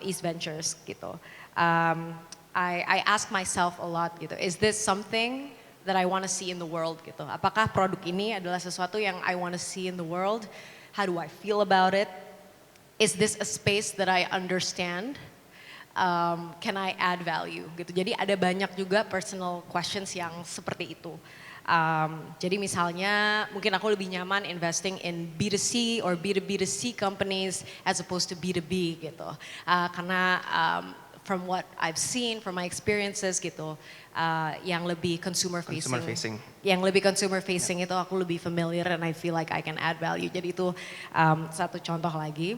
East Ventures gitu. I ask myself a lot gitu, is this something that I want to see in the world gitu? Apakah produk ini adalah sesuatu yang I want to see in the world? How do I feel about it? Is this a space that I understand? Can I add value gitu. Jadi ada banyak juga personal questions yang seperti itu. Jadi misalnya mungkin aku lebih nyaman investing in B2C or B2B2C companies as opposed to B2B gitu. Karena from what I've seen, from my experiences gitu, yang lebih consumer facing. Yang lebih consumer facing itu aku lebih familiar and I feel like I can add value. Jadi itu satu contoh lagi.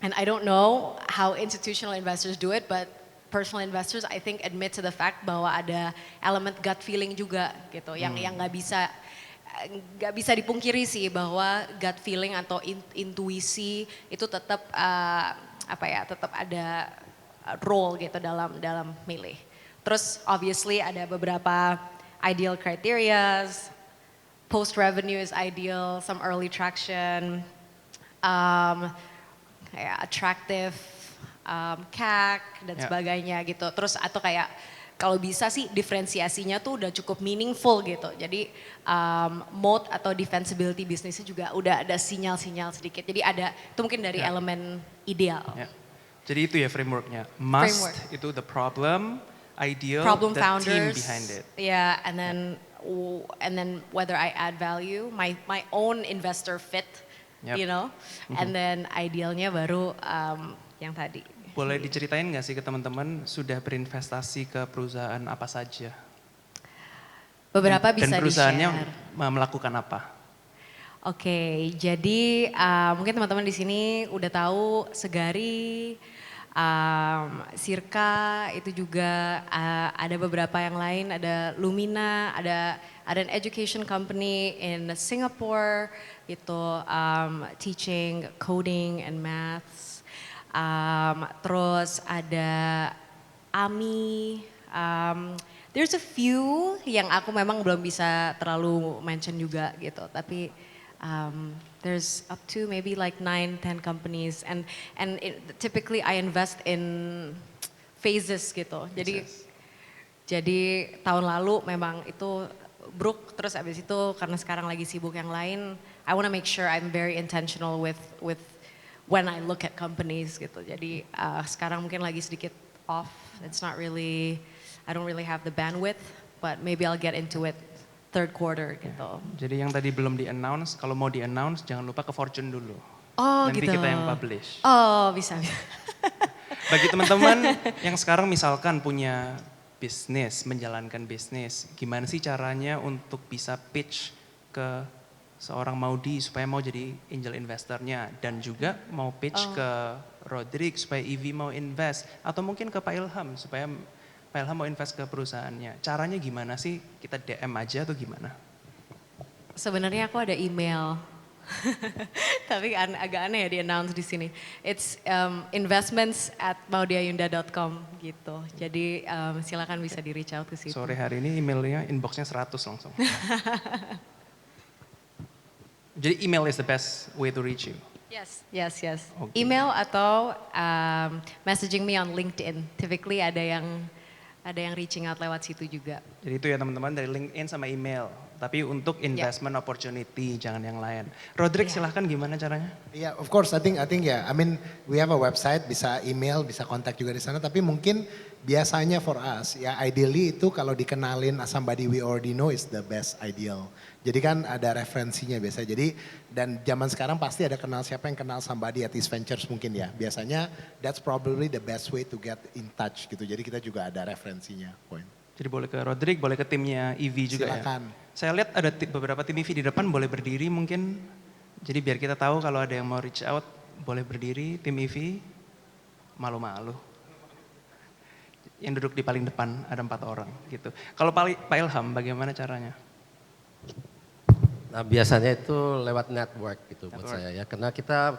And I don't know how institutional investors do it, but personal investors I think admit to the fact bahwa ada element gut feeling juga gitu, yang nggak bisa nggak bisa dipungkiri sih bahwa gut feeling atau intuisi itu tetap tetap ada role gitu dalam milih. Terus obviously ada beberapa ideal criteria, post revenue is ideal, some early traction, kayak attractive CAC dan sebagainya gitu. Terus atau kayak kalau bisa sih diferensiasinya tuh udah cukup meaningful gitu. Jadi moat atau defensibility bisnisnya juga udah ada sinyal-sinyal sedikit. Jadi ada itu mungkin dari elemen ideal. Ya. Jadi itu ya frameworknya. Must Framework. itu the problem, ideal Problem the team founders. behind it. Yeah, and then whether I add value, my own investor fit, Yep. you know, and then idealnya baru yang tadi. Boleh diceritain nggak sih ke teman-teman sudah berinvestasi ke perusahaan apa saja? Beberapa bisa Dan perusahaannya di-share. melakukan apa? Oke, jadi mungkin teman-teman di sini udah tahu Segari, Sirka itu juga ada beberapa yang lain, ada Lumina, ada an education company in Singapore gitu, teaching coding and maths. Terus ada AMI. There's a few yang aku memang belum bisa terlalu mention juga gitu, tapi there's up to maybe like 9-10 companies and typically I invest in phases gitu. Jadi tahun lalu memang itu Brook, terus abis itu karena sekarang lagi sibuk yang lain, I wanna make sure I'm very intentional with when I look at companies gitu. Jadi sekarang mungkin lagi sedikit off. It's not really, I don't really have the bandwidth, but maybe I'll get into it third quarter gitu. Jadi yang tadi belum di-announce, kalau mau di-announce jangan lupa ke Fortune dulu. Oh Nanti gitu. kita yang publish. Oh bisa. Bagi teman-teman yang sekarang misalkan punya bisnis, menjalankan bisnis, gimana sih caranya untuk bisa pitch ke seorang Maudi supaya mau jadi angel investornya dan juga mau pitch ke Rodrik supaya EV mau invest atau mungkin ke Pak Ilham supaya Pak Ilham mau invest ke perusahaannya. Caranya gimana sih? Kita DM aja atau gimana? Sebenarnya aku ada email. Tapi agak aneh ya di-announce di sini. It's investments@maudiayunda.com gitu. Jadi silakan bisa di-reach out ke situ. Sore hari ini emailnya inboxnya 100 langsung. Jadi email is the best way to reach you. Yes. Okay. Email atau messaging me on LinkedIn. Typically ada yang reaching out lewat situ juga. Jadi itu ya teman-teman dari LinkedIn sama email. Tapi untuk investment opportunity jangan yang lain. Rodrik silahkan gimana caranya? Yeah, of course. I think yeah. I mean, we have a website, bisa email, bisa kontak juga di sana. Tapi mungkin biasanya for us, ya ideally itu kalau dikenalin as somebody we already know is the best ideal. Jadi kan ada referensinya biasa. Jadi dan zaman sekarang pasti ada kenal siapa yang kenal somebody at East Ventures mungkin ya. Biasanya that's probably the best way to get in touch gitu. Jadi kita juga ada referensinya. Point. Jadi boleh ke Rodrik, boleh ke timnya EV juga Silakan. ya. Saya lihat ada beberapa tim EV di depan boleh berdiri mungkin. Jadi biar kita tahu kalau ada yang mau reach out boleh berdiri tim EV. Malu-malu. Yang duduk di paling depan ada 4 orang gitu. Kalau Pak Ilham bagaimana caranya? Nah biasanya itu lewat network gitu buat saya ya. Karena kita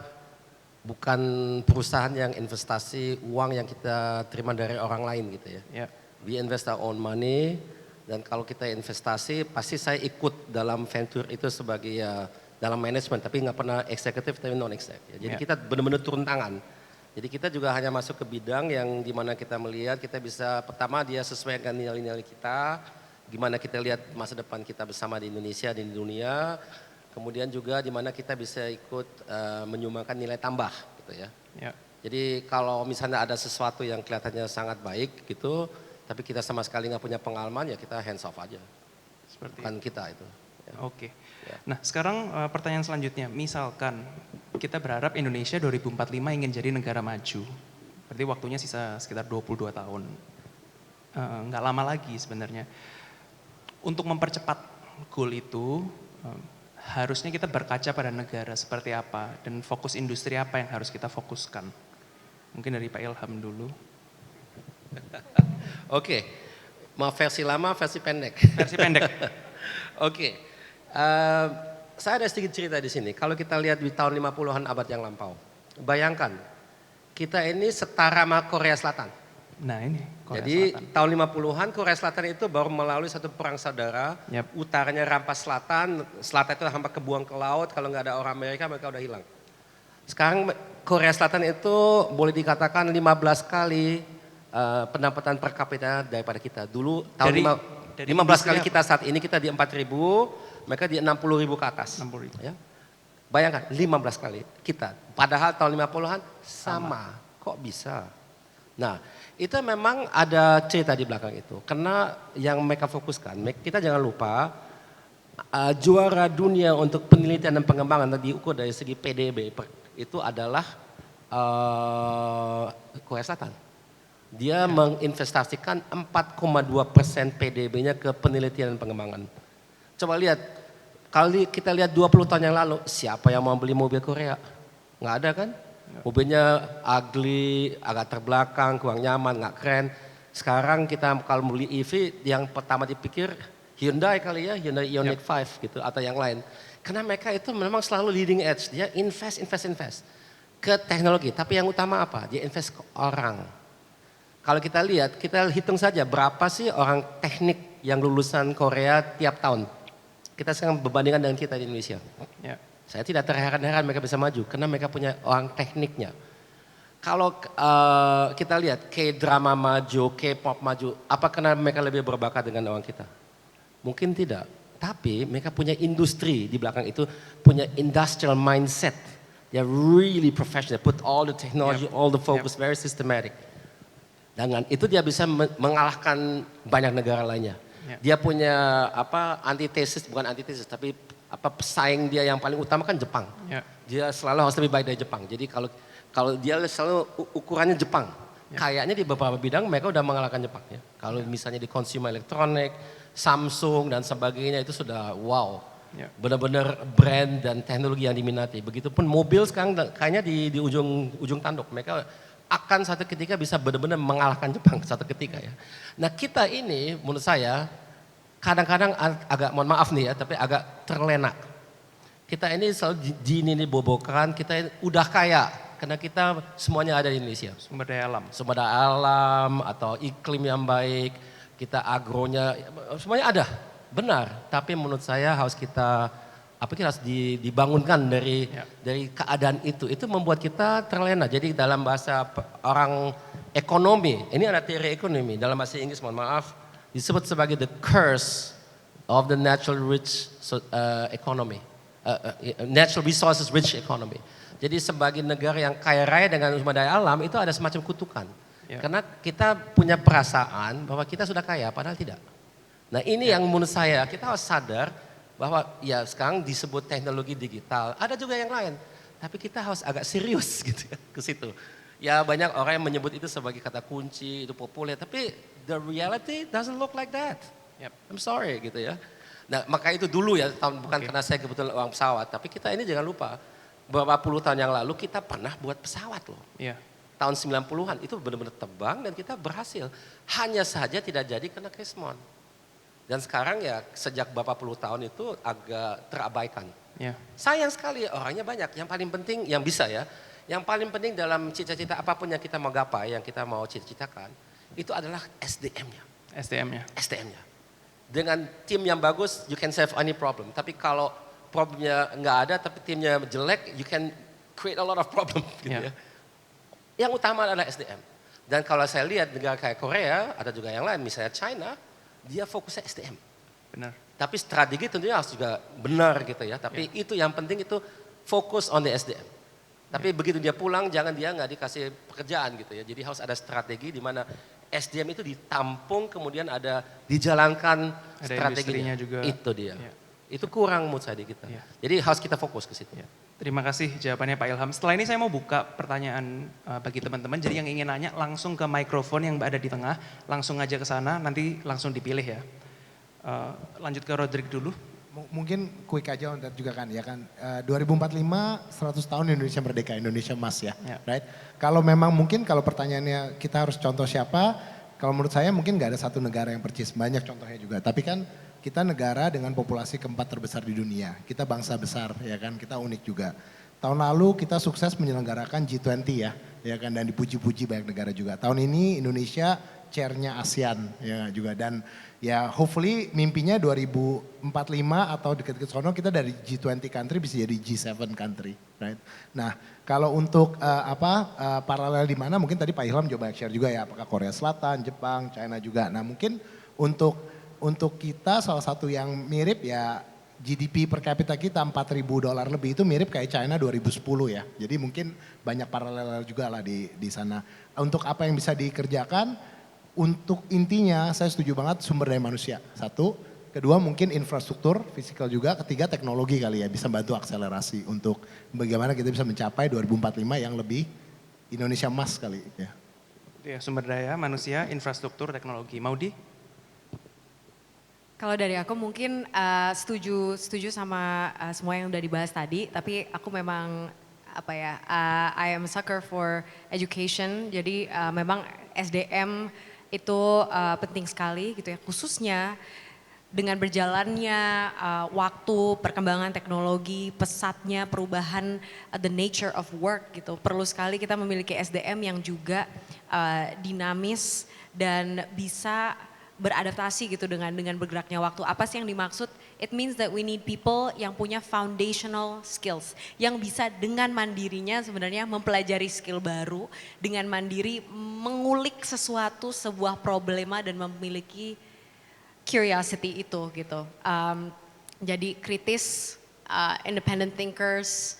bukan perusahaan yang investasi uang yang kita terima dari orang lain gitu ya. Ya. We invest our own money dan kalau kita investasi pasti saya ikut dalam venture itu sebagai ya dalam manajemen tapi nggak pernah eksekutif tapi non eksekutif. Ya. Jadi kita benar-benar turun tangan. Jadi kita juga hanya masuk ke bidang yang dimana kita melihat kita bisa pertama dia sesuai dengan nilai-nilai kita, gimana kita lihat masa depan kita bersama di Indonesia dan di dunia, kemudian juga dimana kita bisa ikut menyumbangkan nilai tambah gitu ya. Ya. Jadi kalau misalnya ada sesuatu yang kelihatannya sangat baik gitu, tapi kita sama sekali nggak punya pengalaman ya kita hands off aja. Seperti Bukan kita itu. Ya. Oke. Nah sekarang pertanyaan selanjutnya, misalkan kita berharap Indonesia 2045 ingin jadi negara maju. Berarti waktunya sisa sekitar 22 tahun. Nggak lama lagi sebenarnya. Untuk mempercepat goal itu, harusnya kita berkaca pada negara seperti apa dan fokus industri apa yang harus kita fokuskan. Mungkin dari Pak Ilham dulu. Oke, mau versi lama, versi pendek. Versi pendek. Oke, Eh, saya ada sedikit cerita di sini. Kalau kita lihat di tahun 50-an abad yang lampau, bayangkan kita ini setara sama Korea Selatan. Nah ini Korea Jadi Selatan. tahun 50-an Korea Selatan itu baru melalui satu perang saudara, Yap. utaranya rampas selatan, selatan itu hampir kebuang ke laut, kalau nggak ada orang Amerika mereka udah hilang. Sekarang Korea Selatan itu boleh dikatakan 15 kali pendapatan per kapita daripada kita. Dulu tahun Dari 15 kali industrinya kita saat ini kita di 4.000, mereka di 60.000 ke atas. 60.000. Ya. Bayangkan 15 kali kita. Padahal tahun 50-an sama. Kok bisa? Nah, itu memang ada cerita di belakang itu. Karena yang mereka fokuskan, kita jangan lupa juara dunia untuk penelitian dan pengembangan diukur dari segi PDB itu adalah Korea Selatan. Dia menginvestasikan 4,2% PDB-nya ke penelitian dan pengembangan. Coba lihat, kalau kita lihat 20 tahun yang lalu, siapa yang mau beli mobil Korea? Nggak ada kan? Mobilnya ugly, agak terbelakang, kurang nyaman, nggak keren. Sekarang kita kalau beli EV, yang pertama dipikir Hyundai kali ya, Hyundai Ioniq 5 gitu, atau yang lain. Karena mereka itu memang selalu leading edge, dia invest ke teknologi. Tapi yang utama apa? Dia invest ke orang. Kalau kita lihat, kita hitung saja berapa sih orang teknik yang lulusan Korea tiap tahun. Kita sekarang berbandingkan dengan kita di Indonesia. Ya. Saya tidak terheran-heran mereka bisa maju karena mereka punya orang tekniknya. Kalau kita lihat K-drama maju, K-pop maju, apa karena mereka lebih berbakat dengan orang kita? Mungkin tidak. Tapi mereka punya industri di belakang itu, punya industrial mindset. They're really professional, put all the technology, all the focus, very systematic. Dengan itu dia bisa mengalahkan banyak negara lainnya. Dia punya antitesis, bukan antitesis, tapi pesaing dia yang paling utama kan Jepang. Dia selalu harus lebih baik dari Jepang. Jadi kalau dia selalu ukurannya Jepang, kayaknya di beberapa bidang mereka udah mengalahkan Jepang. Ya. Kalau misalnya di consumer elektronik, Samsung dan sebagainya itu sudah wow. Benar-benar brand dan teknologi yang diminati. Begitupun mobil sekarang kayaknya di ujung tanduk. Mereka akan satu ketika bisa benar-benar mengalahkan Jepang satu ketika ya. Nah kita ini menurut saya kadang-kadang agak, mohon maaf nih ya, tapi agak terlena. Kita ini selalu ini bobokan, kita udah kaya karena kita semuanya ada di Indonesia. Sumber daya alam. Sumber daya alam atau iklim yang baik, kita agronya, semuanya ada, benar. Tapi menurut saya harus kita harus dibangunkan dari keadaan itu membuat kita terlena. Jadi dalam bahasa orang ekonomi, ini ada teori ekonomi, dalam bahasa Inggris mohon maaf, disebut sebagai the curse of the natural rich economy, natural resources rich economy. Jadi sebagai negara yang kaya raya dengan sumber daya alam itu ada semacam kutukan. Karena kita punya perasaan bahwa kita sudah kaya, padahal tidak. Nah ini yang menurut saya kita harus sadar bahwa ya sekarang disebut teknologi digital, ada juga yang lain. Tapi kita harus agak serius gitu ya ke situ. Ya banyak orang yang menyebut itu sebagai kata kunci, itu populer, tapi the reality doesn't look like that. I'm sorry gitu ya. Nah maka itu dulu ya, bukan karena saya kebetulan orang pesawat, tapi kita ini jangan lupa, beberapa puluh tahun yang lalu kita pernah buat pesawat loh. Tahun 90-an itu benar-benar terbang dan kita berhasil. Hanya saja tidak jadi karena Krismon. Dan sekarang ya sejak beberapa puluh tahun itu agak terabaikan. Sayang sekali orangnya banyak. Yang paling penting yang bisa ya, yang paling penting dalam cita-cita apapun yang kita mau gapai, yang kita mau cita-citakan, itu adalah SDM-nya. SDM-nya. Dengan tim yang bagus, you can solve any problem. Tapi kalau problemnya nggak ada, tapi timnya jelek, you can create a lot of problem. Gitu ya. Yang utama adalah SDM. Dan kalau saya lihat negara kayak Korea, ada juga yang lain, misalnya China, dia fokusnya SDM. Benar. Tapi strategi tentunya harus juga benar gitu ya. Tapi itu yang penting itu fokus on the SDM. Tapi begitu dia pulang jangan dia nggak dikasih pekerjaan gitu ya. Jadi harus ada strategi di mana SDM itu ditampung kemudian ada dijalankan ada strateginya juga. Itu dia. Itu kurang menurut saya di kita. Jadi harus kita fokus ke situ. Terima kasih jawabannya Pak Ilham. Setelah ini saya mau buka pertanyaan bagi teman-teman. Jadi yang ingin nanya langsung ke mikrofon yang ada di tengah. Langsung aja ke sana, nanti langsung dipilih ya. Lanjut ke Roderick dulu. Mungkin quick aja untuk juga kan ya kan. 2045 100 tahun Indonesia merdeka, Indonesia emas ya. Right? Kalau memang mungkin kalau pertanyaannya kita harus contoh siapa. Kalau menurut saya mungkin gak ada satu negara yang percis, banyak contohnya juga. Tapi kan kita negara dengan populasi keempat terbesar di dunia. Kita bangsa besar, ya kan, kita unik juga. Tahun lalu kita sukses menyelenggarakan G20 ya kan, dan dipuji-puji banyak negara juga. Tahun ini Indonesia chairnya ASEAN ya juga, dan ya hopefully mimpinya 2045 atau dekat-dekat sono kita dari G20 country bisa jadi G7 country, right? Nah, kalau untuk paralel di mana mungkin tadi Pak Ilham juga banyak share juga ya, apakah Korea Selatan, Jepang, China juga. Nah, mungkin untuk kita salah satu yang mirip ya GDP per kapita kita $4.000 lebih itu mirip kayak China 2010 ya. Jadi mungkin banyak paralel juga lah di sana. Untuk apa yang bisa dikerjakan, untuk intinya saya setuju banget sumber daya manusia. Satu, kedua mungkin infrastruktur, fisikal juga. Ketiga teknologi kali ya, bisa bantu akselerasi untuk bagaimana kita bisa mencapai 2045 yang lebih Indonesia emas kali ya. Ya, sumber daya manusia, infrastruktur, teknologi. Maudi? Kalau dari aku mungkin setuju sama semua yang udah dibahas tadi, tapi aku memang I am a sucker for education. Jadi memang SDM itu penting sekali gitu ya, khususnya dengan berjalannya waktu, perkembangan teknologi, pesatnya perubahan the nature of work gitu. Perlu sekali kita memiliki SDM yang juga dinamis dan bisa beradaptasi gitu dengan bergeraknya waktu. Apa sih yang dimaksud? It means that we need people yang punya foundational skills, yang bisa dengan mandirinya sebenarnya mempelajari skill baru, dengan mandiri mengulik sesuatu, sebuah problema dan memiliki curiosity itu gitu. Jadi kritis, independent thinkers,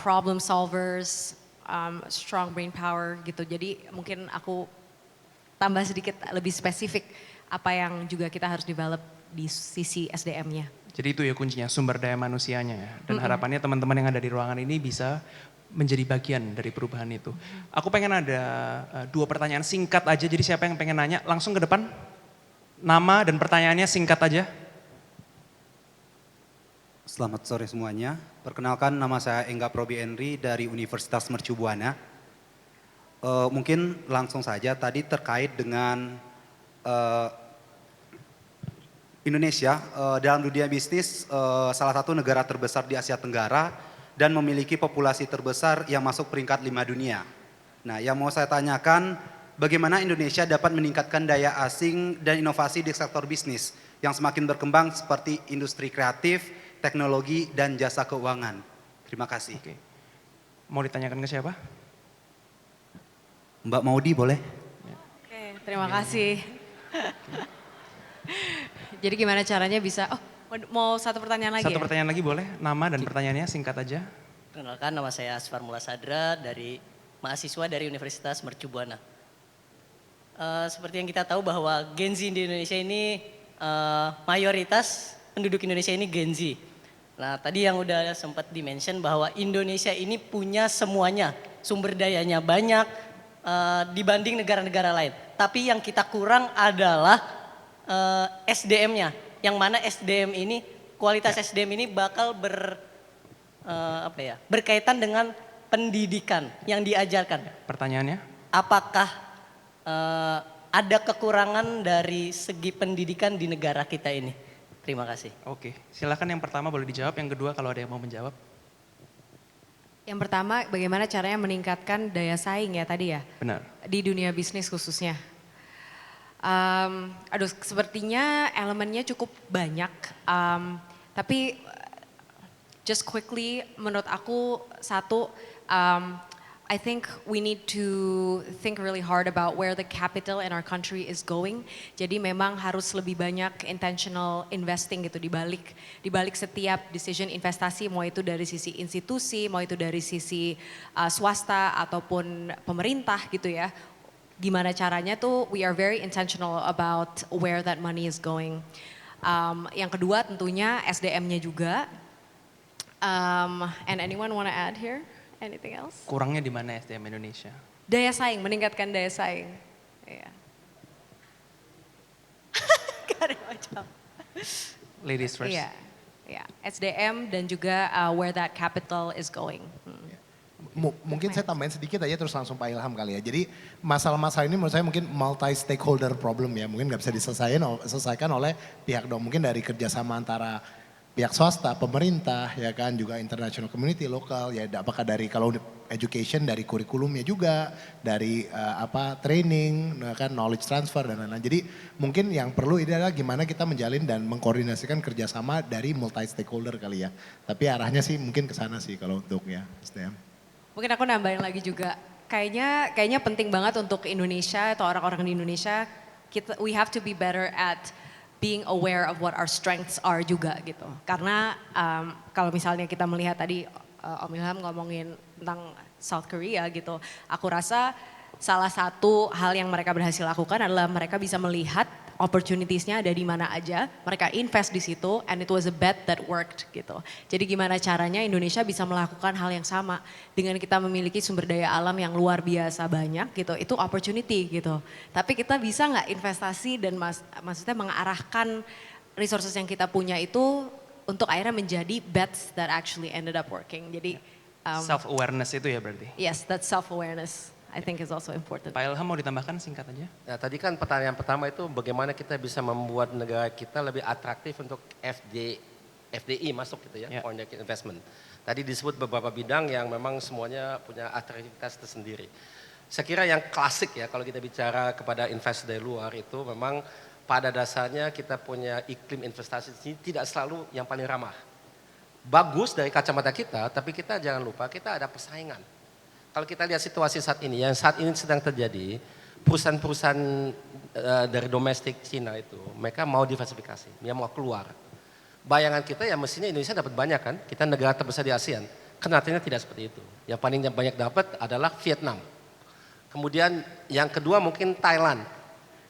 problem solvers, strong brain power gitu. Jadi mungkin aku tambah sedikit lebih spesifik apa yang juga kita harus develop di sisi SDM-nya. Jadi itu ya kuncinya, sumber daya manusianya ya. Dan harapannya teman-teman yang ada di ruangan ini bisa menjadi bagian dari perubahan itu. Aku pengen ada 2 pertanyaan singkat aja, jadi siapa yang pengen nanya langsung ke depan. Nama dan pertanyaannya singkat aja. Selamat sore semuanya. Perkenalkan, nama saya Engga Probi Henry dari Universitas Mercu Buana. Mungkin langsung saja tadi terkait dengan Indonesia dalam dunia bisnis salah satu negara terbesar di Asia Tenggara dan memiliki populasi terbesar yang masuk peringkat 5 dunia. Nah, yang mau saya tanyakan, bagaimana Indonesia dapat meningkatkan daya asing dan inovasi di sektor bisnis yang semakin berkembang seperti industri kreatif, teknologi, dan jasa keuangan. Terima kasih. Oke. Mau ditanyakan ke siapa? Mbak Maudi boleh? Oke, terima kasih. Jadi gimana caranya bisa, mau satu pertanyaan lagi Satu ya? pertanyaan lagi boleh, nama dan pertanyaannya singkat aja. Perkenalkan, nama saya Asfar Mula Sadra dari mahasiswa dari Universitas Mercu Buana. Seperti yang kita tahu bahwa Gen Z di Indonesia ini mayoritas penduduk Indonesia ini Gen Z. Nah, tadi yang udah sempat di-mention bahwa Indonesia ini punya semuanya, sumber dayanya banyak dibanding negara-negara lain. Tapi yang kita kurang adalah SDM-nya, yang mana SDM ini, kualitas SDM ini bakal berkaitan dengan pendidikan yang diajarkan. Pertanyaannya? Apakah ada kekurangan dari segi pendidikan di negara kita ini? Terima kasih. Oke, silakan yang pertama boleh dijawab, yang kedua kalau ada yang mau menjawab. Yang pertama, bagaimana caranya meningkatkan daya saing ya tadi ya? Benar. Di dunia bisnis khususnya. Sepertinya elemennya cukup banyak. Tapi just quickly, menurut aku satu, I think we need to think really hard about where the capital in our country is going. Jadi memang harus lebih banyak intentional investing gitu di balik setiap decision investasi, mau itu dari sisi institusi, mau itu dari sisi swasta ataupun pemerintah gitu ya. Gimana caranya tuh we are very intentional about where that money is going. Yang kedua tentunya SDM-nya juga. And anyone wanna add here? Anything else? Kurangnya di mana SDM Indonesia? Daya saing, meningkatkan daya saing. Iya. Gak ada macam. Ladies first. Iya, iya. SDM dan juga where that capital is going. Mungkin saya tambahin sedikit aja terus langsung Pak Ilham kali ya. Jadi masalah-masalah ini menurut saya mungkin multi-stakeholder problem ya. Mungkin nggak bisa diselesaikan oleh pihak dong. Mungkin dari kerjasama antara pihak swasta, pemerintah, ya kan, juga international community, lokal, ya apakah dari kalau education dari kurikulumnya juga, dari training, ya kan, knowledge transfer dan lain-lain. Jadi mungkin yang perlu ini adalah gimana kita menjalin dan mengkoordinasikan kerjasama dari multi stakeholder kali ya. Tapi arahnya sih mungkin ke sana sih kalau untuk ya SDM. Mungkin aku nambahin lagi juga, kayaknya penting banget untuk Indonesia atau orang-orang di Indonesia, we have to be better at being aware of what our strengths are juga gitu. Karena kalau misalnya kita melihat tadi Om Ilham ngomongin tentang South Korea gitu, aku rasa salah satu hal yang mereka berhasil lakukan adalah mereka bisa melihat opportunities-nya ada di mana aja, mereka invest di situ and it was a bet that worked gitu. Jadi gimana caranya Indonesia bisa melakukan hal yang sama dengan kita memiliki sumber daya alam yang luar biasa banyak gitu, itu opportunity gitu. Tapi kita bisa nggak investasi dan maksudnya mengarahkan resources yang kita punya itu untuk akhirnya menjadi bets that actually ended up working. Jadi self-awareness itu ya berarti? yes, that self-awareness I think is also important. Pak Ilham mau ditambahkan singkat aja? Nah, tadi kan pertanyaan pertama itu bagaimana kita bisa membuat negara kita lebih atraktif untuk FDI masuk gitu ya, foreign direct investment. Tadi disebut beberapa bidang yang memang semuanya punya atraktivitas tersendiri. Saya kira yang klasik ya kalau kita bicara kepada investor dari luar itu memang pada dasarnya kita punya iklim investasi ini tidak selalu yang paling ramah. Bagus dari kacamata kita, tapi kita jangan lupa kita ada persaingan. Kalau kita lihat situasi saat ini, yang saat ini sedang terjadi, perusahaan-perusahaan dari domestik Cina itu, mereka mau diversifikasi, dia mau keluar. Bayangan kita ya mestinya Indonesia dapat banyak kan, kita negara terbesar di ASEAN. Kenyataannya tidak seperti itu. Yang paling banyak dapat adalah Vietnam. Kemudian yang kedua mungkin Thailand.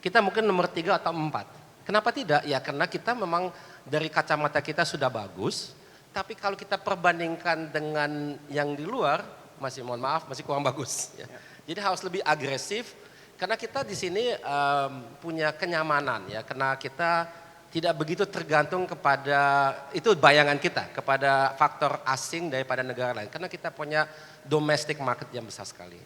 Kita mungkin nomor 3 atau 4. Kenapa tidak? Ya karena kita memang dari kacamata kita sudah bagus, tapi kalau kita perbandingkan dengan yang di luar, masih mohon maaf masih kurang bagus. Ya. Jadi harus lebih agresif karena kita di sini punya kenyamanan ya, karena kita tidak begitu tergantung kepada itu bayangan kita kepada faktor asing daripada negara lain karena kita punya domestic market yang besar sekali.